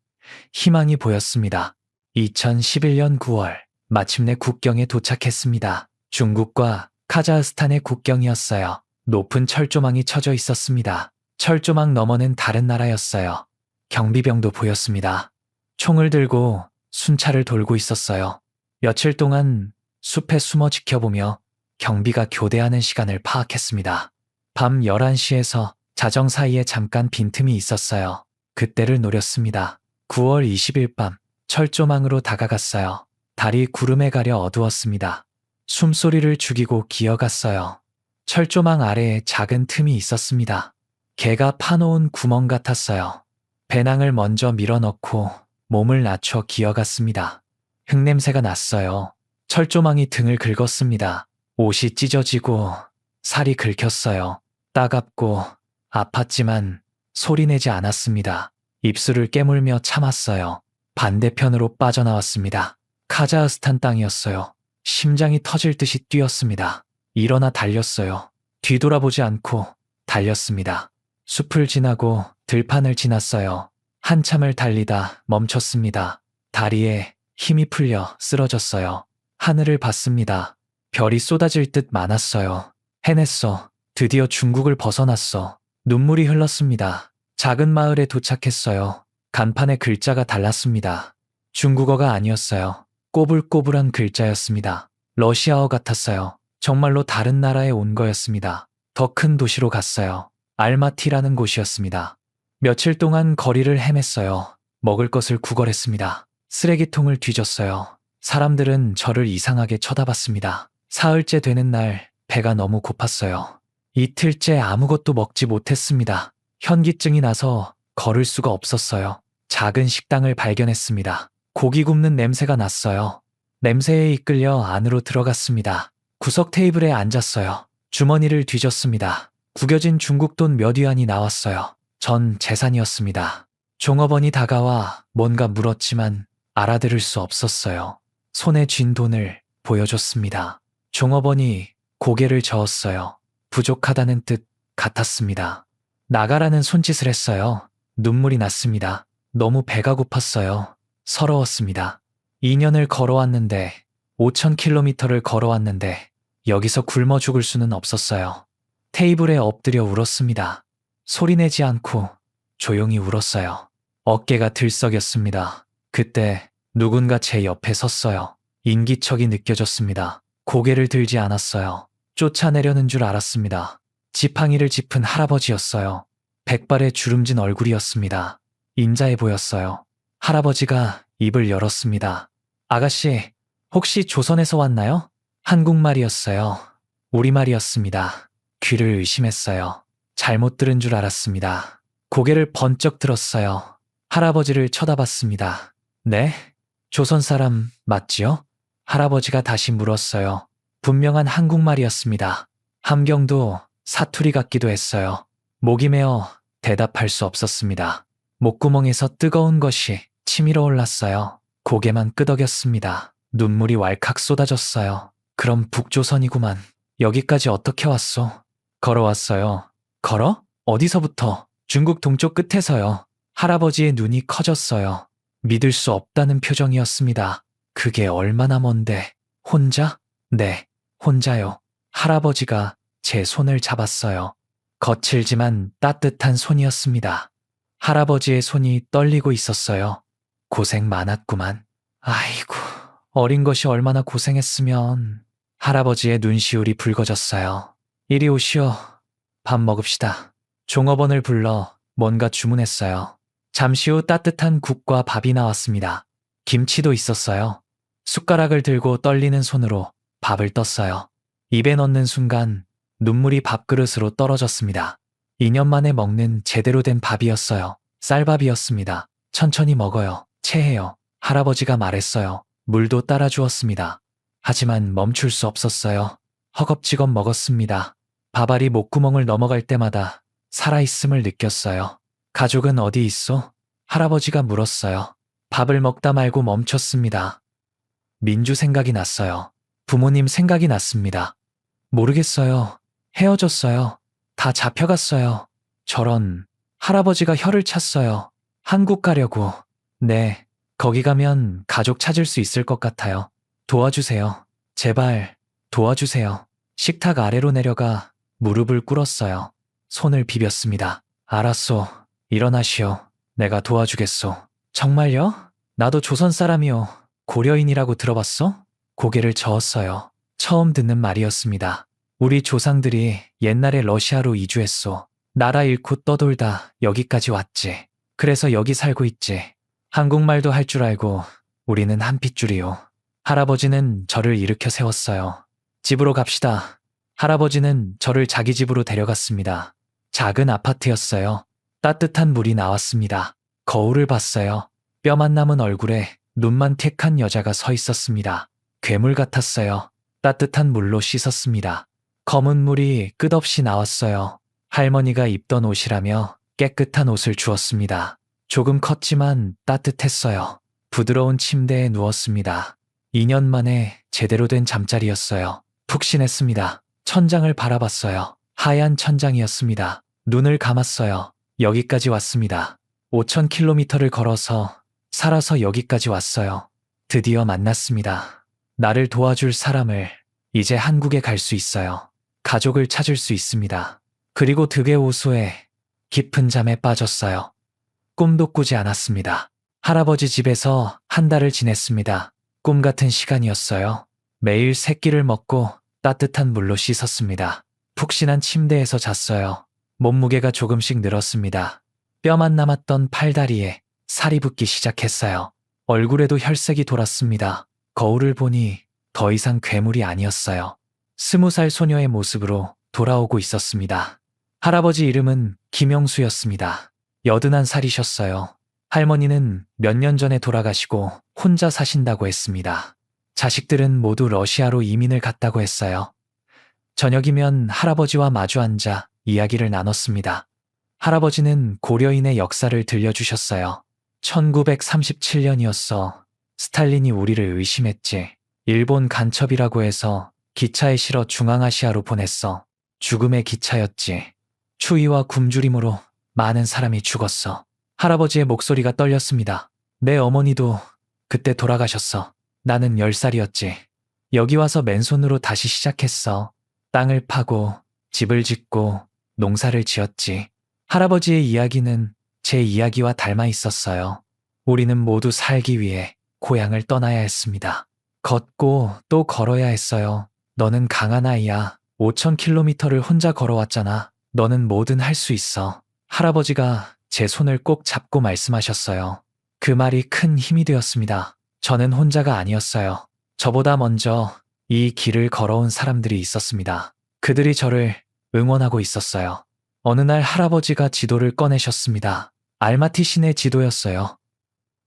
희망이 보였습니다. 2011년 9월, 마침내 국경에 도착했습니다. 중국과 카자흐스탄의 국경이었어요. 높은 철조망이 쳐져 있었습니다. 철조망 너머는 다른 나라였어요. 경비병도 보였습니다. 총을 들고 순찰을 돌고 있었어요. 며칠 동안 숲에 숨어 지켜보며 경비가 교대하는 시간을 파악했습니다. 밤 11시에서 자정 사이에 잠깐 빈틈이 있었어요. 그때를 노렸습니다. 9월 20일 밤 철조망으로 다가갔어요. 달이 구름에 가려 어두웠습니다. 숨소리를 죽이고 기어갔어요. 철조망 아래에 작은 틈이 있었습니다. 개가 파놓은 구멍 같았어요. 배낭을 먼저 밀어넣고 몸을 낮춰 기어갔습니다. 흙냄새가 났어요. 철조망이 등을 긁었습니다. 옷이 찢어지고 살이 긁혔어요. 따갑고 아팠지만 소리내지 않았습니다. 입술을 깨물며 참았어요. 반대편으로 빠져나왔습니다. 카자흐스탄 땅이었어요. 심장이 터질 듯이 뛰었습니다. 일어나 달렸어요. 뒤돌아보지 않고 달렸습니다. 숲을 지나고 들판을 지났어요. 한참을 달리다 멈췄습니다. 다리에 힘이 풀려 쓰러졌어요. 하늘을 봤습니다. 별이 쏟아질 듯 많았어요. 해냈어. 드디어 중국을 벗어났어. 눈물이 흘렀습니다. 작은 마을에 도착했어요. 간판에 글자가 달랐습니다. 중국어가 아니었어요. 꼬불꼬불한 글자였습니다. 러시아어 같았어요. 정말로 다른 나라에 온 거였습니다. 더 큰 도시로 갔어요. 알마티라는 곳이었습니다. 며칠 동안 거리를 헤맸어요. 먹을 것을 구걸했습니다. 쓰레기통을 뒤졌어요. 사람들은 저를 이상하게 쳐다봤습니다. 사흘째 되는 날 배가 너무 고팠어요. 이틀째 아무것도 먹지 못했습니다. 현기증이 나서 걸을 수가 없었어요. 작은 식당을 발견했습니다. 고기 굽는 냄새가 났어요. 냄새에 이끌려 안으로 들어갔습니다. 구석 테이블에 앉았어요. 주머니를 뒤졌습니다. 구겨진 중국 돈 몇 위안이 나왔어요. 전 재산이었습니다. 종업원이 다가와 뭔가 물었지만 알아들을 수 없었어요. 손에 쥔 돈을 보여줬습니다. 종업원이 고개를 저었어요. 부족하다는 뜻 같았습니다. 나가라는 손짓을 했어요. 눈물이 났습니다. 너무 배가 고팠어요. 서러웠습니다. 2년을 걸어왔는데 5,000km를 걸어왔는데 여기서 굶어 죽을 수는 없었어요. 테이블에 엎드려 울었습니다. 소리내지 않고 조용히 울었어요. 어깨가 들썩였습니다. 그때 누군가 제 옆에 섰어요. 인기척이 느껴졌습니다. 고개를 들지 않았어요. 쫓아내려는 줄 알았습니다. 지팡이를 짚은 할아버지였어요. 백발의 주름진 얼굴이었습니다. 인자해 보였어요. 할아버지가 입을 열었습니다. 아가씨, 혹시 조선에서 왔나요? 한국말이었어요. 우리말이었습니다. 귀를 의심했어요. 잘못 들은 줄 알았습니다. 고개를 번쩍 들었어요. 할아버지를 쳐다봤습니다. 네? 조선 사람 맞지요? 할아버지가 다시 물었어요. 분명한 한국말이었습니다. 함경도 사투리 같기도 했어요. 목이 메어 대답할 수 없었습니다. 목구멍에서 뜨거운 것이 치밀어 올랐어요. 고개만 끄덕였습니다. 눈물이 왈칵 쏟아졌어요. 그럼 북조선이구만. 여기까지 어떻게 왔소? 걸어왔어요. 걸어? 어디서부터? 중국 동쪽 끝에서요. 할아버지의 눈이 커졌어요. 믿을 수 없다는 표정이었습니다. 그게 얼마나 먼데? 혼자? 네, 혼자요. 할아버지가 제 손을 잡았어요. 거칠지만 따뜻한 손이었습니다. 할아버지의 손이 떨리고 있었어요. 고생 많았구만. 아이고, 어린 것이 얼마나 고생했으면. 할아버지의 눈시울이 붉어졌어요. 이리 오시오. 밥 먹읍시다. 종업원을 불러 뭔가 주문했어요. 잠시 후 따뜻한 국과 밥이 나왔습니다. 김치도 있었어요. 숟가락을 들고 떨리는 손으로 밥을 떴어요. 입에 넣는 순간 눈물이 밥그릇으로 떨어졌습니다. 2년 만에 먹는 제대로 된 밥이었어요. 쌀밥이었습니다. 천천히 먹어요. 체해요. 할아버지가 말했어요. 물도 따라 주었습니다. 하지만 멈출 수 없었어요. 허겁지겁 먹었습니다. 밥알이 목구멍을 넘어갈 때마다 살아있음을 느꼈어요. 가족은 어디 있어? 할아버지가 물었어요. 밥을 먹다 말고 멈췄습니다. 민주 생각이 났어요. 부모님 생각이 났습니다. 모르겠어요. 헤어졌어요. 다 잡혀갔어요. 저런, 할아버지가 혀를 찼어요. 한국 가려고. 네, 거기 가면 가족 찾을 수 있을 것 같아요. 도와주세요. 제발, 도와주세요. 식탁 아래로 내려가 무릎을 꿇었어요. 손을 비볐습니다. 알았소. 일어나시오. 내가 도와주겠소. 정말요? 나도 조선 사람이요. 고려인이라고 들어봤어? 고개를 저었어요. 처음 듣는 말이었습니다. 우리 조상들이 옛날에 러시아로 이주했소. 나라 잃고 떠돌다 여기까지 왔지. 그래서 여기 살고 있지. 한국말도 할 줄 알고 우리는 한 핏줄이요. 할아버지는 저를 일으켜 세웠어요. 집으로 갑시다. 할아버지는 저를 자기 집으로 데려갔습니다. 작은 아파트였어요. 따뜻한 물이 나왔습니다. 거울을 봤어요. 뼈만 남은 얼굴에 눈만 틱한 여자가 서 있었습니다. 괴물 같았어요. 따뜻한 물로 씻었습니다. 검은 물이 끝없이 나왔어요. 할머니가 입던 옷이라며 깨끗한 옷을 주었습니다. 조금 컸지만 따뜻했어요. 부드러운 침대에 누웠습니다. 2년 만에 제대로 된 잠자리였어요. 푹신했습니다. 천장을 바라봤어요. 하얀 천장이었습니다. 눈을 감았어요. 여기까지 왔습니다. 5,000km를 걸어서 살아서 여기까지 왔어요. 드디어 만났습니다. 나를 도와줄 사람을. 이제 한국에 갈 수 있어요. 가족을 찾을 수 있습니다. 그리고 득의 호수에 깊은 잠에 빠졌어요. 꿈도 꾸지 않았습니다. 할아버지 집에서 한 달을 지냈습니다. 꿈 같은 시간이었어요. 매일 새끼를 먹고 따뜻한 물로 씻었습니다. 푹신한 침대에서 잤어요. 몸무게가 조금씩 늘었습니다. 뼈만 남았던 팔다리에 살이 붙기 시작했어요. 얼굴에도 혈색이 돌았습니다. 거울을 보니 더 이상 괴물이 아니었어요. 20살 소녀의 모습으로 돌아오고 있었습니다. 할아버지 이름은 김영수였습니다. 81살이셨어요. 할머니는 몇 년 전에 돌아가시고 혼자 사신다고 했습니다. 자식들은 모두 러시아로 이민을 갔다고 했어요. 저녁이면 할아버지와 마주 앉아 이야기를 나눴습니다. 할아버지는 고려인의 역사를 들려주셨어요. 1937년이었어. 스탈린이 우리를 의심했지. 일본 간첩이라고 해서 기차에 실어 중앙아시아로 보냈어. 죽음의 기차였지. 추위와 굶주림으로 많은 사람이 죽었어. 할아버지의 목소리가 떨렸습니다. 내 어머니도 그때 돌아가셨어. 나는 10살이었지. 여기 와서 맨손으로 다시 시작했어. 땅을 파고 집을 짓고 농사를 지었지. 할아버지의 이야기는 제 이야기와 닮아 있었어요. 우리는 모두 살기 위해 고향을 떠나야 했습니다. 걷고 또 걸어야 했어요. 너는 강한 아이야. 5,000km를 혼자 걸어왔잖아. 너는 뭐든 할 수 있어. 할아버지가 제 손을 꼭 잡고 말씀하셨어요. 그 말이 큰 힘이 되었습니다. 저는 혼자가 아니었어요. 저보다 먼저 이 길을 걸어온 사람들이 있었습니다. 그들이 저를 응원하고 있었어요. 어느 날 할아버지가 지도를 꺼내셨습니다. 알마티 시내 지도였어요.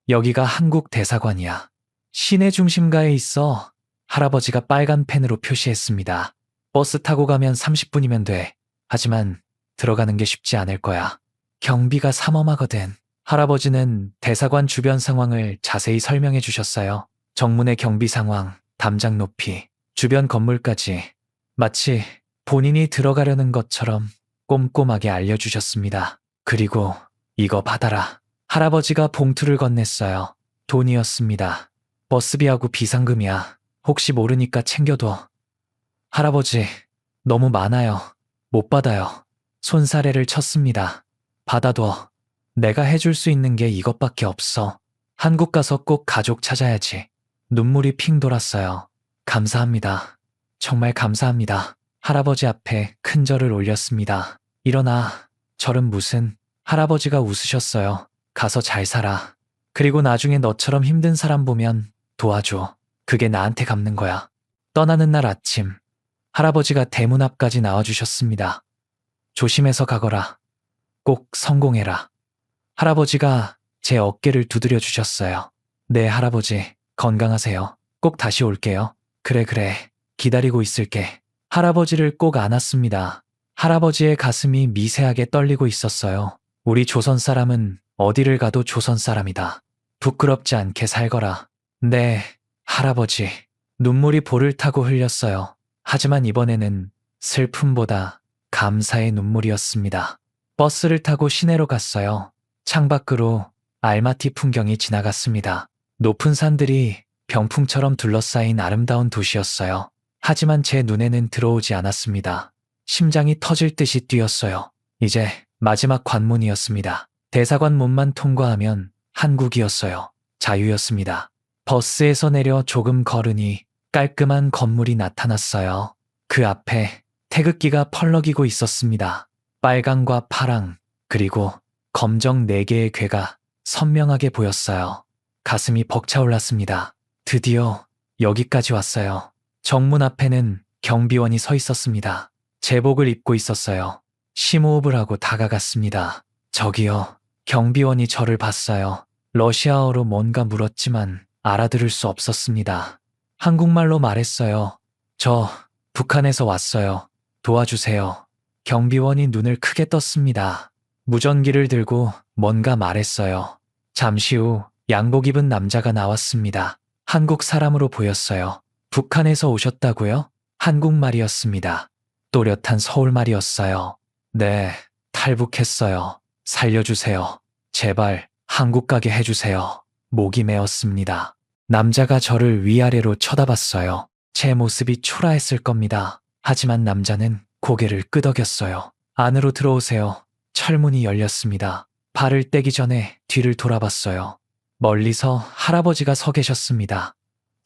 여기가 한국 대사관이야. 시내 중심가에 있어. 할아버지가 빨간 펜으로 표시했습니다. 버스 타고 가면 30분이면 돼. 하지만 들어가는 게 쉽지 않을 거야. 경비가 삼엄하거든. 할아버지는 대사관 주변 상황을 자세히 설명해 주셨어요. 정문의 경비 상황, 담장 높이, 주변 건물까지 마치 본인이 들어가려는 것처럼 꼼꼼하게 알려주셨습니다. 그리고 이거 받아라. 할아버지가 봉투를 건넸어요. 돈이었습니다. 버스비하고 비상금이야. 혹시 모르니까 챙겨둬. 할아버지, 너무 많아요. 못 받아요. 손사래를 쳤습니다. 받아둬. 내가 해줄 수 있는 게 이것밖에 없어. 한국 가서 꼭 가족 찾아야지. 눈물이 핑 돌았어요. 감사합니다. 정말 감사합니다. 할아버지 앞에 큰 절을 올렸습니다. 일어나. 절은 무슨. 할아버지가 웃으셨어요. 가서 잘 살아. 그리고 나중에 너처럼 힘든 사람 보면 도와줘. 그게 나한테 갚는 거야. 떠나는 날 아침, 할아버지가 대문 앞까지 나와주셨습니다. 조심해서 가거라. 꼭 성공해라. 할아버지가 제 어깨를 두드려 주셨어요. 네, 할아버지. 건강하세요. 꼭 다시 올게요. 그래. 기다리고 있을게. 할아버지를 꼭 안았습니다. 할아버지의 가슴이 미세하게 떨리고 있었어요. 우리 조선 사람은 어디를 가도 조선 사람이다. 부끄럽지 않게 살거라. 네, 할아버지. 눈물이 볼을 타고 흘렸어요. 하지만 이번에는 슬픔보다 감사의 눈물이었습니다. 버스를 타고 시내로 갔어요. 창밖으로 알마티 풍경이 지나갔습니다. 높은 산들이 병풍처럼 둘러싸인 아름다운 도시였어요. 하지만 제 눈에는 들어오지 않았습니다. 심장이 터질 듯이 뛰었어요. 이제 마지막 관문이었습니다. 대사관 문만 통과하면 한국이었어요. 자유였습니다. 버스에서 내려 조금 걸으니 깔끔한 건물이 나타났어요. 그 앞에 태극기가 펄럭이고 있었습니다. 빨강과 파랑, 그리고 검정 4개의 괴가 선명하게 보였어요. 가슴이 벅차올랐습니다. 드디어 여기까지 왔어요. 정문 앞에는 경비원이 서 있었습니다. 제복을 입고 있었어요. 심호흡을 하고 다가갔습니다. 저기요. 경비원이 저를 봤어요. 러시아어로 뭔가 물었지만 알아들을 수 없었습니다. 한국말로 말했어요. 저 북한에서 왔어요. 도와주세요. 경비원이 눈을 크게 떴습니다. 무전기를 들고 뭔가 말했어요. 잠시 후 양복 입은 남자가 나왔습니다. 한국 사람으로 보였어요. 북한에서 오셨다고요? 한국말이었습니다. 또렷한 서울말이었어요. 네, 탈북했어요. 살려주세요. 제발 한국 가게 해주세요. 목이 메었습니다. 남자가 저를 위아래로 쳐다봤어요. 제 모습이 초라했을 겁니다. 하지만 남자는 고개를 끄덕였어요. 안으로 들어오세요. 철문이 열렸습니다. 발을 떼기 전에 뒤를 돌아봤어요. 멀리서 할아버지가 서 계셨습니다.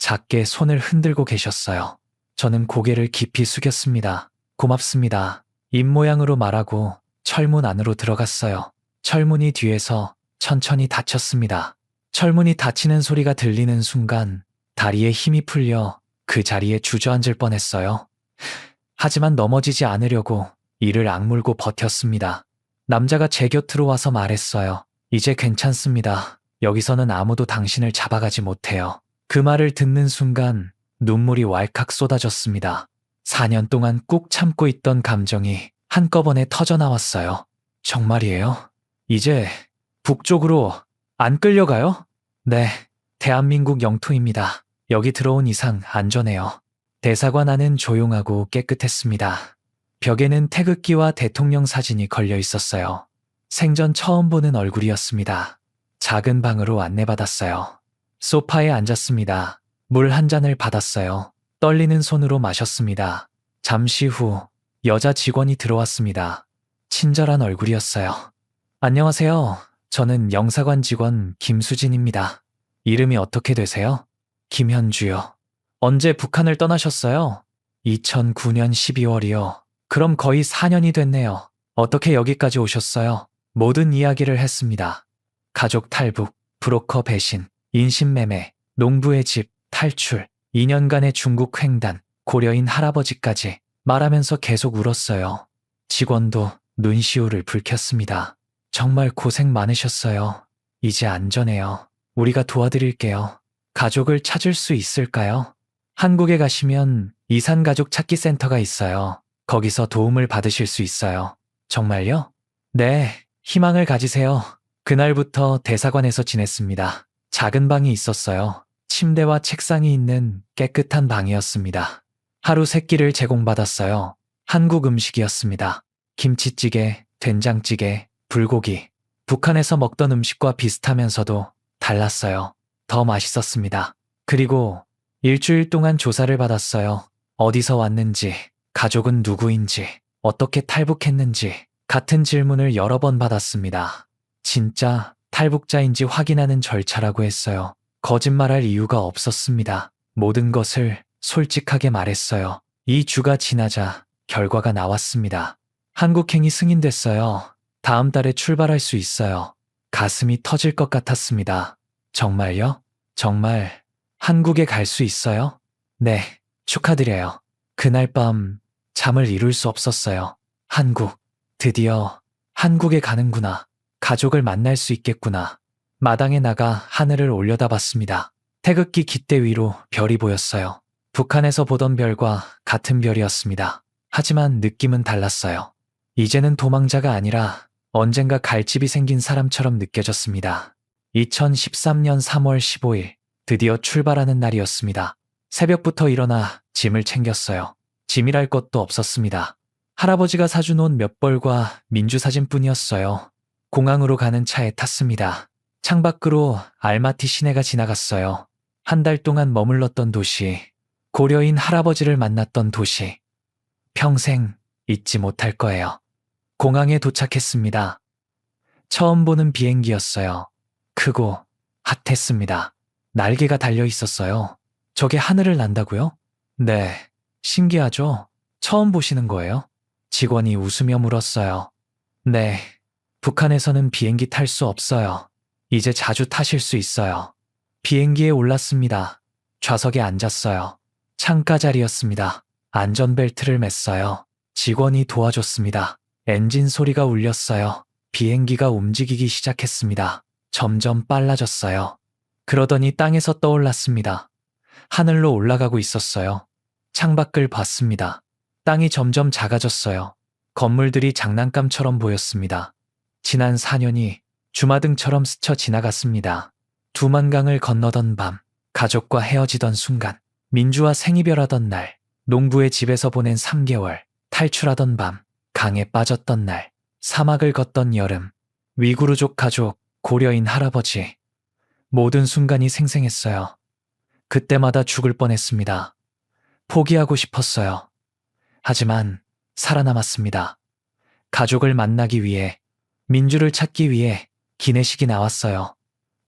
작게 손을 흔들고 계셨어요. 저는 고개를 깊이 숙였습니다. 고맙습니다. 입모양으로 말하고 철문 안으로 들어갔어요. 철문이 뒤에서 천천히 닫혔습니다. 철문이 닫히는 소리가 들리는 순간 다리에 힘이 풀려 그 자리에 주저앉을 뻔했어요. 하지만 넘어지지 않으려고 이를 악물고 버텼습니다. 남자가 제 곁으로 와서 말했어요. 이제 괜찮습니다. 여기서는 아무도 당신을 잡아가지 못해요. 그 말을 듣는 순간 눈물이 왈칵 쏟아졌습니다. 4년 동안 꾹 참고 있던 감정이 한꺼번에 터져나왔어요. 정말이에요? 이제 북쪽으로 안 끌려가요? 네, 대한민국 영토입니다. 여기 들어온 이상 안전해요. 대사관 안은 조용하고 깨끗했습니다. 벽에는 태극기와 대통령 사진이 걸려 있었어요. 생전 처음 보는 얼굴이었습니다. 작은 방으로 안내받았어요. 소파에 앉았습니다. 물 한 잔을 받았어요. 떨리는 손으로 마셨습니다. 잠시 후 여자 직원이 들어왔습니다. 친절한 얼굴이었어요. 안녕하세요. 저는 영사관 직원 김수진입니다. 이름이 어떻게 되세요? 김현주요. 언제 북한을 떠나셨어요? 2009년 12월이요. 그럼 거의 4년이 됐네요. 어떻게 여기까지 오셨어요? 모든 이야기를 했습니다. 가족 탈북, 브로커 배신, 인신매매, 농부의 집, 탈출, 2년간의 중국 횡단, 고려인 할아버지까지 말하면서 계속 울었어요. 직원도 눈시울을 붉혔습니다. 정말 고생 많으셨어요. 이제 안전해요. 우리가 도와드릴게요. 가족을 찾을 수 있을까요? 한국에 가시면 이산가족 찾기 센터가 있어요. 거기서 도움을 받으실 수 있어요. 정말요? 네, 희망을 가지세요. 그날부터 대사관에서 지냈습니다. 작은 방이 있었어요. 침대와 책상이 있는 깨끗한 방이었습니다. 하루 세 끼를 제공받았어요. 한국 음식이었습니다. 김치찌개, 된장찌개, 불고기. 북한에서 먹던 음식과 비슷하면서도 달랐어요. 더 맛있었습니다. 그리고 일주일 동안 조사를 받았어요. 어디서 왔는지, 가족은 누구인지, 어떻게 탈북했는지 같은 질문을 여러 번 받았습니다. 진짜 탈북자인지 확인하는 절차라고 했어요. 거짓말할 이유가 없었습니다. 모든 것을 솔직하게 말했어요. 2주가 지나자 결과가 나왔습니다. 한국행이 승인됐어요. 다음 달에 출발할 수 있어요. 가슴이 터질 것 같았습니다. 정말요? 정말 한국에 갈 수 있어요? 네, 축하드려요. 그날 밤 잠을 이룰 수 없었어요. 한국, 드디어 한국에 가는구나. 가족을 만날 수 있겠구나. 마당에 나가 하늘을 올려다봤습니다. 태극기 깃대 위로 별이 보였어요. 북한에서 보던 별과 같은 별이었습니다. 하지만 느낌은 달랐어요. 이제는 도망자가 아니라 언젠가 갈 집이 생긴 사람처럼 느껴졌습니다. 2013년 3월 15일, 드디어 출발하는 날이었습니다. 새벽부터 일어나 짐을 챙겼어요. 짐이랄 것도 없었습니다. 할아버지가 사준 옷 몇 벌과 민주사진뿐이었어요. 공항으로 가는 차에 탔습니다. 창밖으로 알마티 시내가 지나갔어요. 한 달 동안 머물렀던 도시, 고려인 할아버지를 만났던 도시. 평생 잊지 못할 거예요. 공항에 도착했습니다. 처음 보는 비행기였어요. 크고 핫했습니다. 날개가 달려 있었어요. 저게 하늘을 난다고요? 네, 신기하죠? 처음 보시는 거예요? 직원이 웃으며 물었어요. 네, 북한에서는 비행기 탈 수 없어요. 이제 자주 타실 수 있어요. 비행기에 올랐습니다. 좌석에 앉았어요. 창가 자리였습니다. 안전벨트를 맸어요. 직원이 도와줬습니다. 엔진 소리가 울렸어요. 비행기가 움직이기 시작했습니다. 점점 빨라졌어요. 그러더니 땅에서 떠올랐습니다. 하늘로 올라가고 있었어요. 창밖을 봤습니다. 땅이 점점 작아졌어요. 건물들이 장난감처럼 보였습니다. 지난 4년이 주마등처럼 스쳐 지나갔습니다. 두만강을 건너던 밤, 가족과 헤어지던 순간, 민주와 생이별하던 날, 농부의 집에서 보낸 3개월, 탈출하던 밤, 강에 빠졌던 날, 사막을 걷던 여름, 위구르족 가족, 고려인 할아버지. 모든 순간이 생생했어요. 그때마다 죽을 뻔했습니다. 포기하고 싶었어요. 하지만 살아남았습니다. 가족을 만나기 위해, 민주를 찾기 위해 기내식이 나왔어요.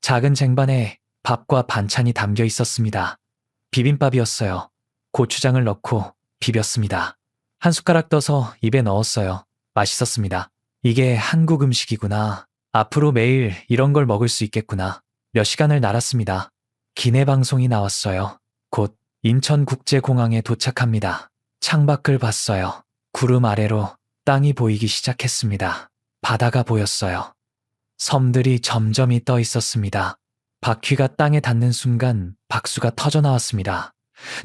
작은 쟁반에 밥과 반찬이 담겨 있었습니다. 비빔밥이었어요. 고추장을 넣고 비볐습니다. 한 숟가락 떠서 입에 넣었어요. 맛있었습니다. 이게 한국 음식이구나. 앞으로 매일 이런 걸 먹을 수 있겠구나. 몇 시간을 날았습니다. 기내 방송이 나왔어요. 곧 인천국제공항에 도착합니다. 창밖을 봤어요. 구름 아래로 땅이 보이기 시작했습니다. 바다가 보였어요. 섬들이 점점이 떠 있었습니다. 바퀴가 땅에 닿는 순간 박수가 터져 나왔습니다.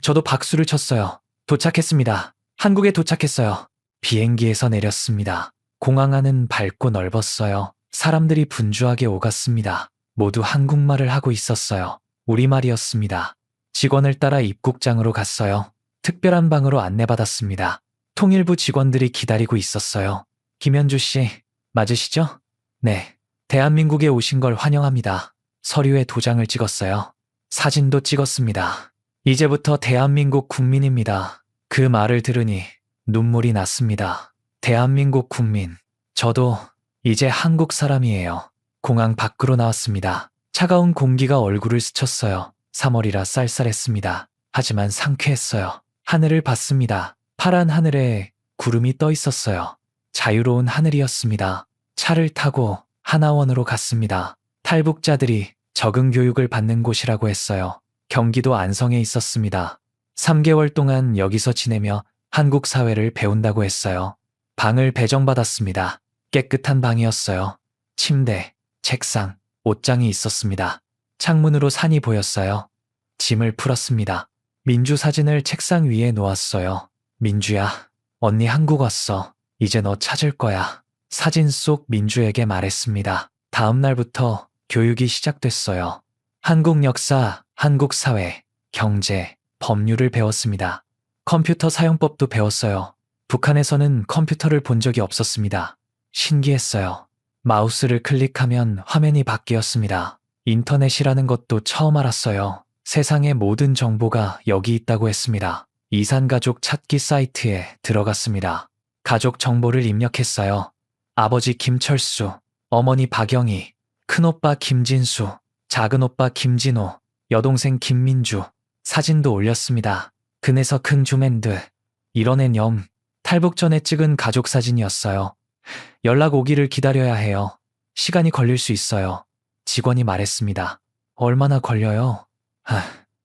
저도 박수를 쳤어요. 도착했습니다. 한국에 도착했어요. 비행기에서 내렸습니다. 공항 안은 밝고 넓었어요. 사람들이 분주하게 오갔습니다. 모두 한국말을 하고 있었어요. 우리말이었습니다. 직원을 따라 입국장으로 갔어요. 특별한 방으로 안내받았습니다. 통일부 직원들이 기다리고 있었어요. 김현주 씨, 맞으시죠? 네. 대한민국에 오신 걸 환영합니다. 서류에 도장을 찍었어요. 사진도 찍었습니다. 이제부터 대한민국 국민입니다. 그 말을 들으니 눈물이 났습니다. 대한민국 국민. 저도 이제 한국 사람이에요. 공항 밖으로 나왔습니다. 차가운 공기가 얼굴을 스쳤어요. 3월이라 쌀쌀했습니다. 하지만 상쾌했어요. 하늘을 봤습니다. 파란 하늘에 구름이 떠 있었어요. 자유로운 하늘이었습니다. 차를 타고 하나원으로 갔습니다. 탈북자들이 적응 교육을 받는 곳이라고 했어요. 경기도 안성에 있었습니다. 3개월 동안 여기서 지내며 한국 사회를 배운다고 했어요. 방을 배정받았습니다. 깨끗한 방이었어요. 침대, 책상, 옷장이 있었습니다. 창문으로 산이 보였어요. 짐을 풀었습니다. 민주 사진을 책상 위에 놓았어요. 민주야, 언니 한국 왔어. 이제 너 찾을 거야. 사진 속 민주에게 말했습니다. 다음 날부터 교육이 시작됐어요. 한국 역사, 한국 사회, 경제, 법률을 배웠습니다. 컴퓨터 사용법도 배웠어요. 북한에서는 컴퓨터를 본 적이 없었습니다. 신기했어요. 마우스를 클릭하면 화면이 바뀌었습니다. 인터넷이라는 것도 처음 알았어요. 세상의 모든 정보가 여기 있다고 했습니다. 이산가족 찾기 사이트에 들어갔습니다. 가족 정보를 입력했어요. 아버지 김철수, 어머니 박영희, 큰오빠 김진수, 작은오빠 김진호, 여동생 김민주, 사진도 올렸습니다. 근에서 큰 줌앤드, 이런 념, 탈북 전에 찍은 가족 사진이었어요. 연락 오기를 기다려야 해요. 시간이 걸릴 수 있어요. 직원이 말했습니다. 얼마나 걸려요?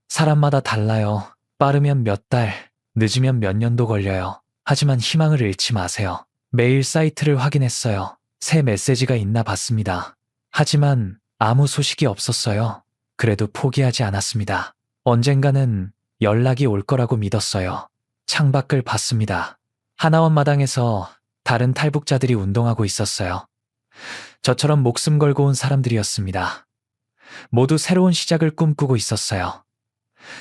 사람마다 달라요. 빠르면 몇 달, 늦으면 몇 년도 걸려요. 하지만 희망을 잃지 마세요. 매일 사이트를 확인했어요. 새 메시지가 있나 봤습니다. 하지만 아무 소식이 없었어요. 그래도 포기하지 않았습니다. 언젠가는 연락이 올 거라고 믿었어요. 창밖을 봤습니다. 하나원 마당에서 다른 탈북자들이 운동하고 있었어요. 저처럼 목숨 걸고 온 사람들이었습니다. 모두 새로운 시작을 꿈꾸고 있었어요.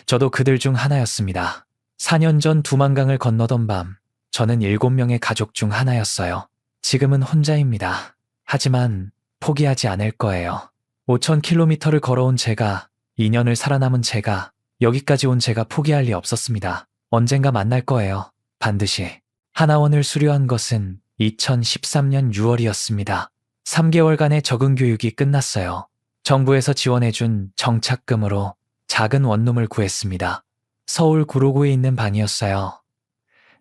저도 그들 중 하나였습니다. 4년 전 두만강을 건너던 밤, 저는 7명의 가족 중 하나였어요. 지금은 혼자입니다. 하지만 포기하지 않을 거예요. 5,000km를 걸어온 제가, 2년을 살아남은 제가, 여기까지 온 제가 포기할 리 없었습니다. 언젠가 만날 거예요. 반드시. 하나원을 수료한 것은 2013년 6월이었습니다. 3개월간의 적응 교육이 끝났어요. 정부에서 지원해준 정착금으로 작은 원룸을 구했습니다. 서울 구로구에 있는 방이었어요.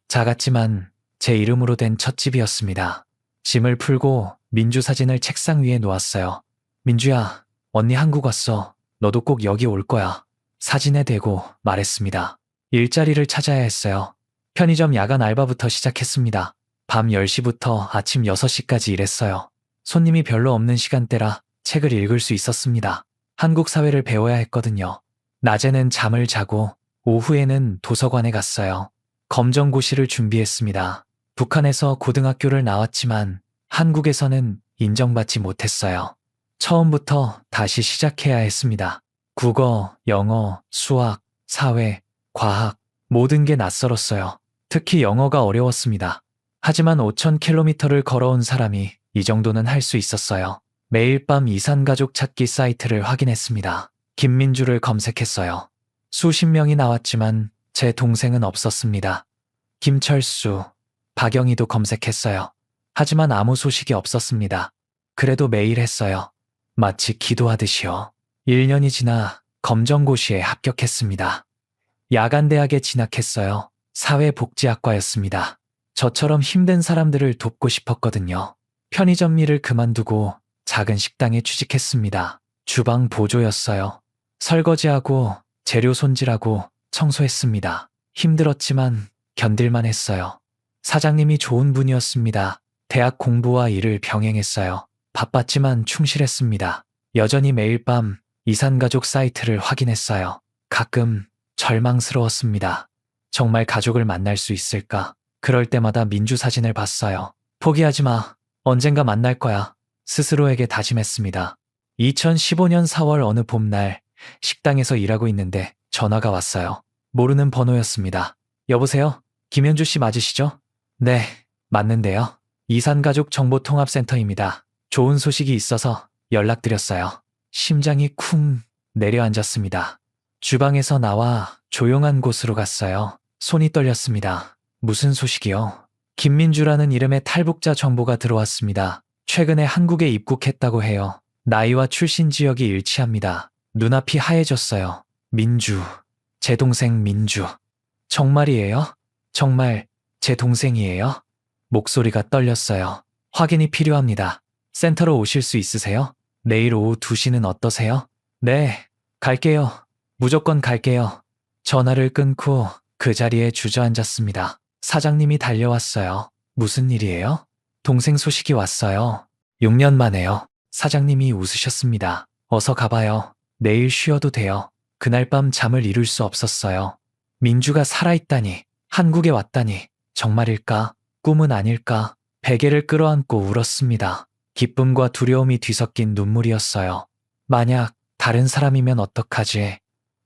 작았지만 제 이름으로 된 첫 집이었습니다. 짐을 풀고 민주 사진을 책상 위에 놓았어요. 민주야, 언니 한국 왔어. 너도 꼭 여기 올 거야. 사진에 대고 말했습니다. 일자리를 찾아야 했어요. 편의점 야간 알바부터 시작했습니다. 밤 10시부터 아침 6시까지 일했어요. 손님이 별로 없는 시간대라 책을 읽을 수 있었습니다. 한국 사회를 배워야 했거든요. 낮에는 잠을 자고 오후에는 도서관에 갔어요. 검정고시를 준비했습니다. 북한에서 고등학교를 나왔지만 한국에서는 인정받지 못했어요. 처음부터 다시 시작해야 했습니다. 국어, 영어, 수학, 사회, 과학, 모든 게 낯설었어요. 특히 영어가 어려웠습니다. 하지만 5,000km를 걸어온 사람이 이 정도는 할 수 있었어요. 매일 밤 이산가족 찾기 사이트를 확인했습니다. 김민주를 검색했어요. 수십 명이 나왔지만 제 동생은 없었습니다. 김철수, 박영희도 검색했어요. 하지만 아무 소식이 없었습니다. 그래도 매일 했어요. 마치 기도하듯이요. 1년이 지나 검정고시에 합격했습니다. 야간대학에 진학했어요. 사회복지학과였습니다. 저처럼 힘든 사람들을 돕고 싶었거든요. 편의점 일을 그만두고 작은 식당에 취직했습니다. 주방 보조였어요. 설거지하고 재료 손질하고 청소했습니다. 힘들었지만 견딜만 했어요. 사장님이 좋은 분이었습니다. 대학 공부와 일을 병행했어요. 바빴지만 충실했습니다. 여전히 매일 밤 이산가족 사이트를 확인했어요. 가끔 절망스러웠습니다. 정말 가족을 만날 수 있을까? 그럴 때마다 민주 사진을 봤어요. 포기하지 마. 언젠가 만날 거야. 스스로에게 다짐했습니다. 2015년 4월 어느 봄날 식당에서 일하고 있는데 전화가 왔어요. 모르는 번호였습니다. 여보세요? 김현주 씨 맞으시죠? 네, 맞는데요. 이산가족정보통합센터입니다. 좋은 소식이 있어서 연락드렸어요. 심장이 쿵 내려앉았습니다. 주방에서 나와 조용한 곳으로 갔어요. 손이 떨렸습니다. 무슨 소식이요? 김민주라는 이름의 탈북자 정보가 들어왔습니다. 최근에 한국에 입국했다고 해요. 나이와 출신 지역이 일치합니다. 눈앞이 하얘졌어요. 민주. 제 동생 민주. 정말이에요? 정말 제 동생이에요? 목소리가 떨렸어요. 확인이 필요합니다. 센터로 오실 수 있으세요? 내일 오후 2시는 어떠세요? 네, 갈게요. 무조건 갈게요. 전화를 끊고 그 자리에 주저앉았습니다. 사장님이 달려왔어요. 무슨 일이에요? 동생 소식이 왔어요. 6년 만에요. 사장님이 웃으셨습니다. 어서 가봐요. 내일 쉬어도 돼요. 그날 밤 잠을 이룰 수 없었어요. 민주가 살아있다니, 한국에 왔다니, 정말일까? 꿈은 아닐까? 베개를 끌어안고 울었습니다. 기쁨과 두려움이 뒤섞인 눈물이었어요. 만약 다른 사람이면 어떡하지?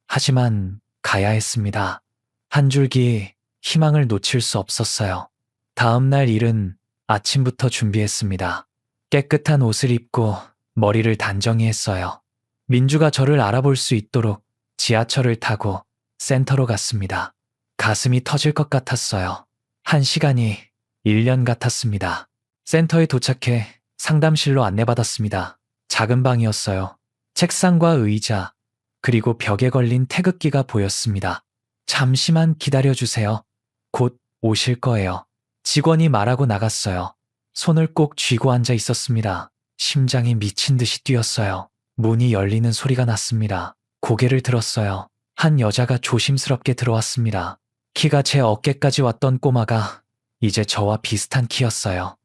하지만 가야 했습니다. 한 줄기 희망을 놓칠 수 없었어요. 다음 날 일은 아침부터 준비했습니다. 깨끗한 옷을 입고 머리를 단정히 했어요. 민주가 저를 알아볼 수 있도록 지하철을 타고 센터로 갔습니다. 가슴이 터질 것 같았어요. 1시간이 1년 같았습니다. 센터에 도착해 상담실로 안내받았습니다. 작은 방이었어요. 책상과 의자, 그리고 벽에 걸린 태극기가 보였습니다. 잠시만 기다려주세요. 곧 오실 거예요. 직원이 말하고 나갔어요. 손을 꼭 쥐고 앉아 있었습니다. 심장이 미친 듯이 뛰었어요. 문이 열리는 소리가 났습니다. 고개를 들었어요. 한 여자가 조심스럽게 들어왔습니다. 키가 제 어깨까지 왔던 꼬마가 이제 저와 비슷한 키였어요.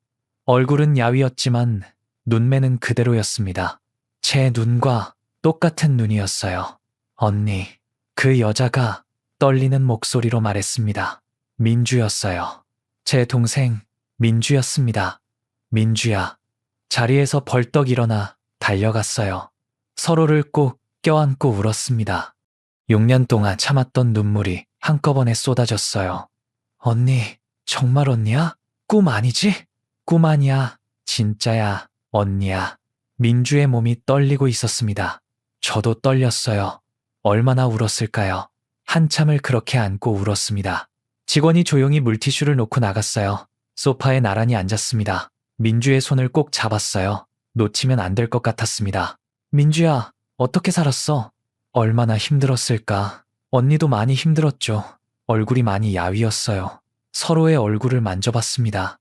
얼굴은 야위었지만 눈매는 그대로였습니다. 제 눈과 똑같은 눈이었어요. 언니, 그 여자가 떨리는 목소리로 말했습니다. 민주였어요. 제 동생 민주였습니다. 민주야. 자리에서 벌떡 일어나 달려갔어요. 서로를 꼭 껴안고 울었습니다. 6년 동안 참았던 눈물이 한꺼번에 쏟아졌어요. 언니, 정말 언니야? 꿈 아니지? 꿈 아니야. 진짜야. 언니야. 민주의 몸이 떨리고 있었습니다. 저도 떨렸어요. 얼마나 울었을까요? 한참을 그렇게 안고 울었습니다. 직원이 조용히 물티슈를 놓고 나갔어요. 소파에 나란히 앉았습니다. 민주의 손을 꼭 잡았어요. 놓치면 안 될 것 같았습니다. 민주야, 어떻게 살았어? 얼마나 힘들었을까? 언니도 많이 힘들었죠. 얼굴이 많이 야위었어요. 서로의 얼굴을 만져봤습니다.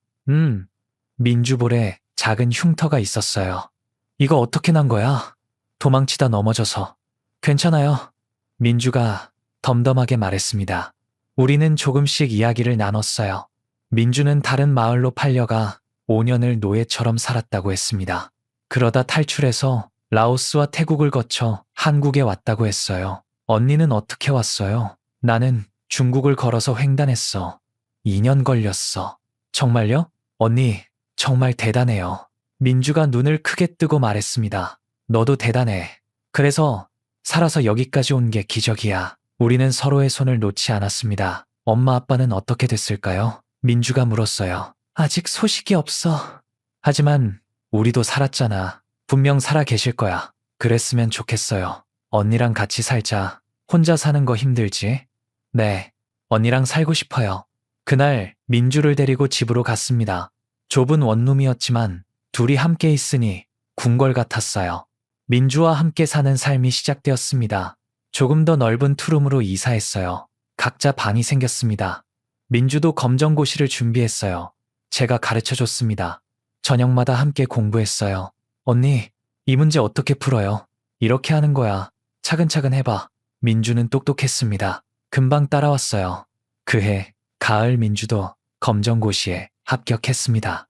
민주 볼에 작은 흉터가 있었어요. 이거 어떻게 난 거야? 도망치다 넘어져서. 괜찮아요. 민주가 덤덤하게 말했습니다. 우리는 조금씩 이야기를 나눴어요. 민주는 다른 마을로 팔려가 5년을 노예처럼 살았다고 했습니다. 그러다 탈출해서 라오스와 태국을 거쳐 한국에 왔다고 했어요. 언니는 어떻게 왔어요? 나는 중국을 걸어서 횡단했어. 2년 걸렸어. 정말요? 언니, 정말 대단해요. 민주가 눈을 크게 뜨고 말했습니다. 너도 대단해. 그래서 살아서 여기까지 온 게 기적이야. 우리는 서로의 손을 놓지 않았습니다. 엄마 아빠는 어떻게 됐을까요? 민주가 물었어요. 아직 소식이 없어. 하지만 우리도 살았잖아. 분명 살아 계실 거야. 그랬으면 좋겠어요. 언니랑 같이 살자. 혼자 사는 거 힘들지? 네, 언니랑 살고 싶어요. 그날 민주를 데리고 집으로 갔습니다. 좁은 원룸이었지만 둘이 함께 있으니 궁궐 같았어요. 민주와 함께 사는 삶이 시작되었습니다. 조금 더 넓은 투룸으로 이사했어요. 각자 방이 생겼습니다. 민주도 검정고시를 준비했어요. 제가 가르쳐줬습니다. 저녁마다 함께 공부했어요. 언니, 이 문제 어떻게 풀어요? 이렇게 하는 거야. 차근차근 해봐. 민주는 똑똑했습니다. 금방 따라왔어요. 그해 가을 민주도 검정고시에 합격했습니다.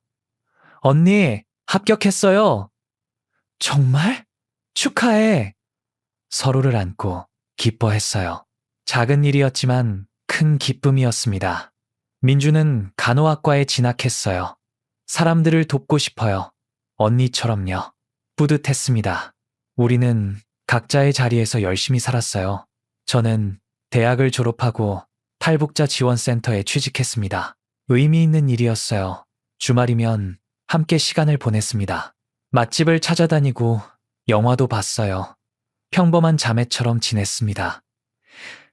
언니, 합격했어요. 정말? 축하해. 서로를 안고 기뻐했어요. 작은 일이었지만 큰 기쁨이었습니다. 민주는 간호학과에 진학했어요. 사람들을 돕고 싶어요. 언니처럼요. 뿌듯했습니다. 우리는 각자의 자리에서 열심히 살았어요. 저는 대학을 졸업하고 탈북자 지원센터에 취직했습니다. 의미 있는 일이었어요. 주말이면 함께 시간을 보냈습니다. 맛집을 찾아다니고 영화도 봤어요. 평범한 자매처럼 지냈습니다.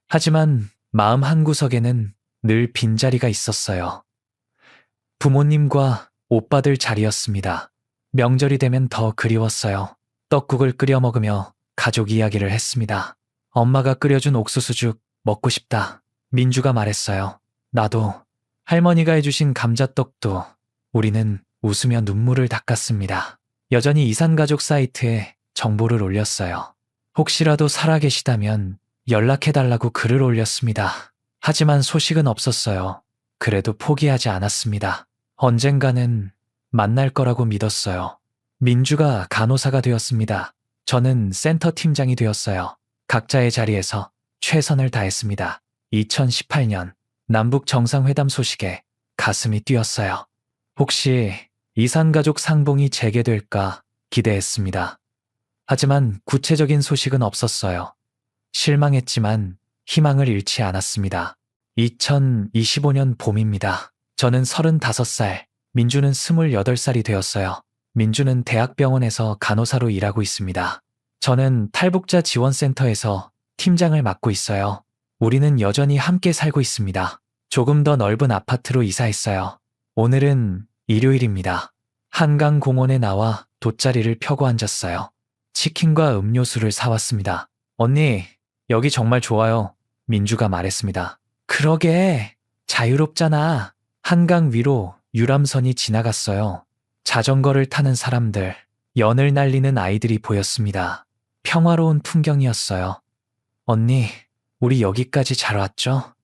하지만 마음 한구석에는 늘 빈자리가 있었어요. 부모님과 오빠들 자리였습니다. 명절이 되면 더 그리웠어요. 떡국을 끓여 먹으며 가족 이야기를 했습니다. 엄마가 끓여준 옥수수죽 먹고 싶다. 민주가 말했어요. 나도. 할머니가 해주신 감자떡도. 우리는 웃으며 눈물을 닦았습니다. 여전히 이산가족 사이트에 정보를 올렸어요. 혹시라도 살아계시다면 연락해달라고 글을 올렸습니다. 하지만 소식은 없었어요. 그래도 포기하지 않았습니다. 언젠가는 만날 거라고 믿었어요. 민주가 간호사가 되었습니다. 저는 센터 팀장이 되었어요. 각자의 자리에서 최선을 다했습니다. 2018년 남북 정상회담 소식에 가슴이 뛰었어요. 혹시 이산가족 상봉이 재개될까 기대했습니다. 하지만 구체적인 소식은 없었어요. 실망했지만 희망을 잃지 않았습니다. 2025년 봄입니다. 저는 35살, 민주는 28살이 되었어요. 민주는 대학병원에서 간호사로 일하고 있습니다. 저는 탈북자 지원센터에서 팀장을 맡고 있어요. 우리는 여전히 함께 살고 있습니다. 조금 더 넓은 아파트로 이사했어요. 오늘은 일요일입니다. 한강공원에 나와 돗자리를 펴고 앉았어요. 치킨과 음료수를 사왔습니다. 언니, 여기 정말 좋아요. 민주가 말했습니다. 그러게, 자유롭잖아. 한강 위로 유람선이 지나갔어요. 자전거를 타는 사람들, 연을 날리는 아이들이 보였습니다. 평화로운 풍경이었어요. 언니, 우리 여기까지 잘 왔죠?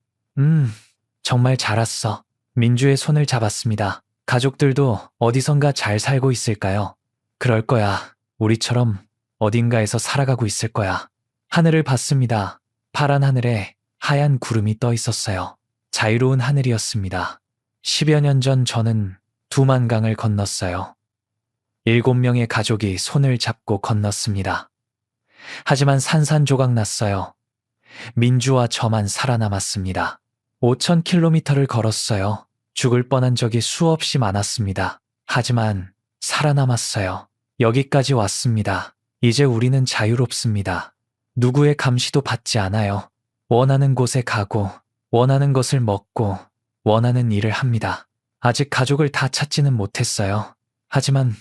정말 잘 왔어. 민주의 손을 잡았습니다. 가족들도 어디선가 잘 살고 있을까요? 그럴 거야. 우리처럼 어딘가에서 살아가고 있을 거야. 하늘을 봤습니다. 파란 하늘에 하얀 구름이 떠 있었어요. 자유로운 하늘이었습니다. 10여 년 전 저는 두만강을 건넜어요. 7명의 가족이 손을 잡고 건넜습니다. 하지만 산산조각 났어요. 민주와 저만 살아남았습니다. 5,000km를 걸었어요. 죽을 뻔한 적이 수없이 많았습니다. 하지만 살아남았어요. 여기까지 왔습니다. 이제 우리는 자유롭습니다. 누구의 감시도 받지 않아요. 원하는 곳에 가고, 원하는 것을 먹고, 원하는 일을 합니다. 아직 가족을 다 찾지는 못했어요. 하지만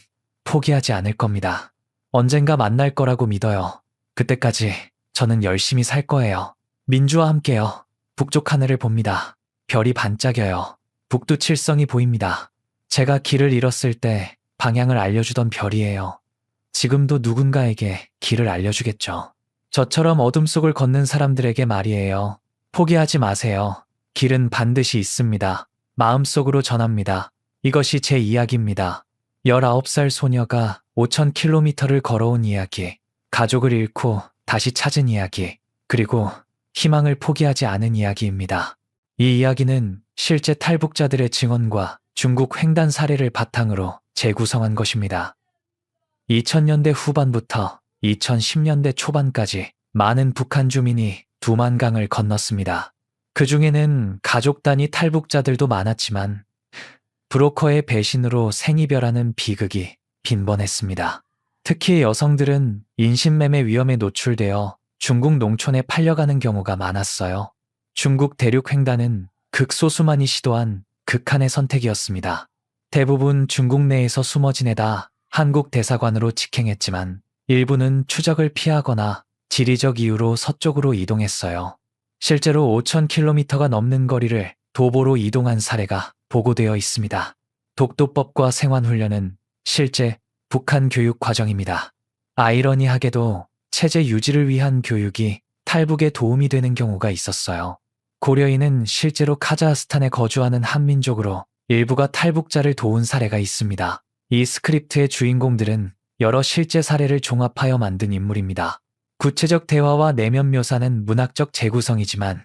포기하지 않을 겁니다. 언젠가 만날 거라고 믿어요. 그때까지 저는 열심히 살 거예요. 민주와 함께요. 북쪽 하늘을 봅니다. 별이 반짝여요. 북두칠성이 보입니다. 제가 길을 잃었을 때 방향을 알려주던 별이에요. 지금도 누군가에게 길을 알려주겠죠. 저처럼 어둠 속을 걷는 사람들에게 말이에요. 포기하지 마세요. 길은 반드시 있습니다. 마음속으로 전합니다. 이것이 제 이야기입니다. 19살 소녀가 5,000km를 걸어온 이야기, 가족을 잃고 다시 찾은 이야기, 그리고 희망을 포기하지 않은 이야기입니다. 이 이야기는 실제 탈북자들의 증언과 중국 횡단 사례를 바탕으로 재구성한 것입니다. 2000년대 후반부터 2010년대 초반까지 많은 북한 주민이 두만강을 건넜습니다. 그 중에는 가족 단위 탈북자들도 많았지만 브로커의 배신으로 생이별하는 비극이 빈번했습니다. 특히 여성들은 인신매매 위험에 노출되어 중국 농촌에 팔려가는 경우가 많았어요. 중국 대륙 횡단은 극소수만이 시도한 극한의 선택이었습니다. 대부분 중국 내에서 숨어 지내다 한국 대사관으로 직행했지만 일부는 추적을 피하거나 지리적 이유로 서쪽으로 이동했어요. 실제로 5,000km가 넘는 거리를 도보로 이동한 사례가 보고되어 있습니다. 독도법과 생환훈련은 실제 북한 교육 과정입니다. 아이러니하게도 체제 유지를 위한 교육이 탈북에 도움이 되는 경우가 있었어요. 고려인은 실제로 카자흐스탄에 거주하는 한민족으로 일부가 탈북자를 도운 사례가 있습니다. 이 스크립트의 주인공들은 여러 실제 사례를 종합하여 만든 인물입니다. 구체적 대화와 내면 묘사는 문학적 재구성이지만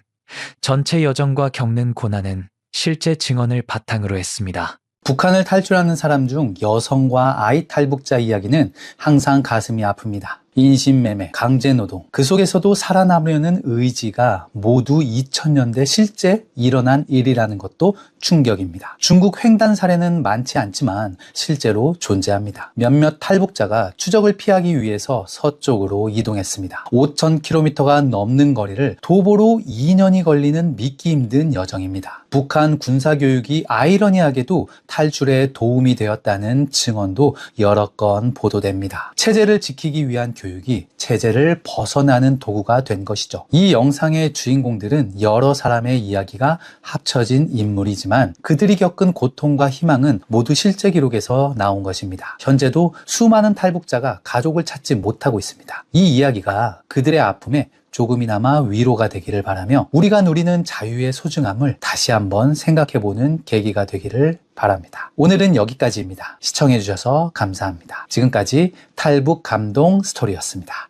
전체 여정과 겪는 고난은 실제 증언을 바탕으로 했습니다. 북한을 탈출하는 사람 중 여성과 아이 탈북자 이야기는 항상 가슴이 아픕니다. 인신매매, 강제노동, 그 속에서도 살아남으려는 의지가 모두 2000년대 실제 일어난 일이라는 것도 충격입니다. 중국 횡단 사례는 많지 않지만 실제로 존재합니다. 몇몇 탈북자가 추적을 피하기 위해서 서쪽으로 이동했습니다. 5000km가 넘는 거리를 도보로 2년이 걸리는 믿기 힘든 여정입니다. 북한 군사교육이 아이러니하게도 탈출에 도움이 되었다는 증언도 여러 건 보도됩니다. 체제를 지키기 위한 교육이 체제를 벗어나는 도구가 된 것이죠. 이 영상의 주인공들은 여러 사람의 이야기가 합쳐진 인물이지만 그들이 겪은 고통과 희망은 모두 실제 기록에서 나온 것입니다. 현재도 수많은 탈북자가 가족을 찾지 못하고 있습니다. 이 이야기가 그들의 아픔에 조금이나마 위로가 되기를 바라며 우리가 누리는 자유의 소중함을 다시 한번 생각해보는 계기가 되기를 바랍니다. 오늘은 여기까지입니다. 시청해주셔서 감사합니다. 지금까지 탈북 감동 스토리였습니다.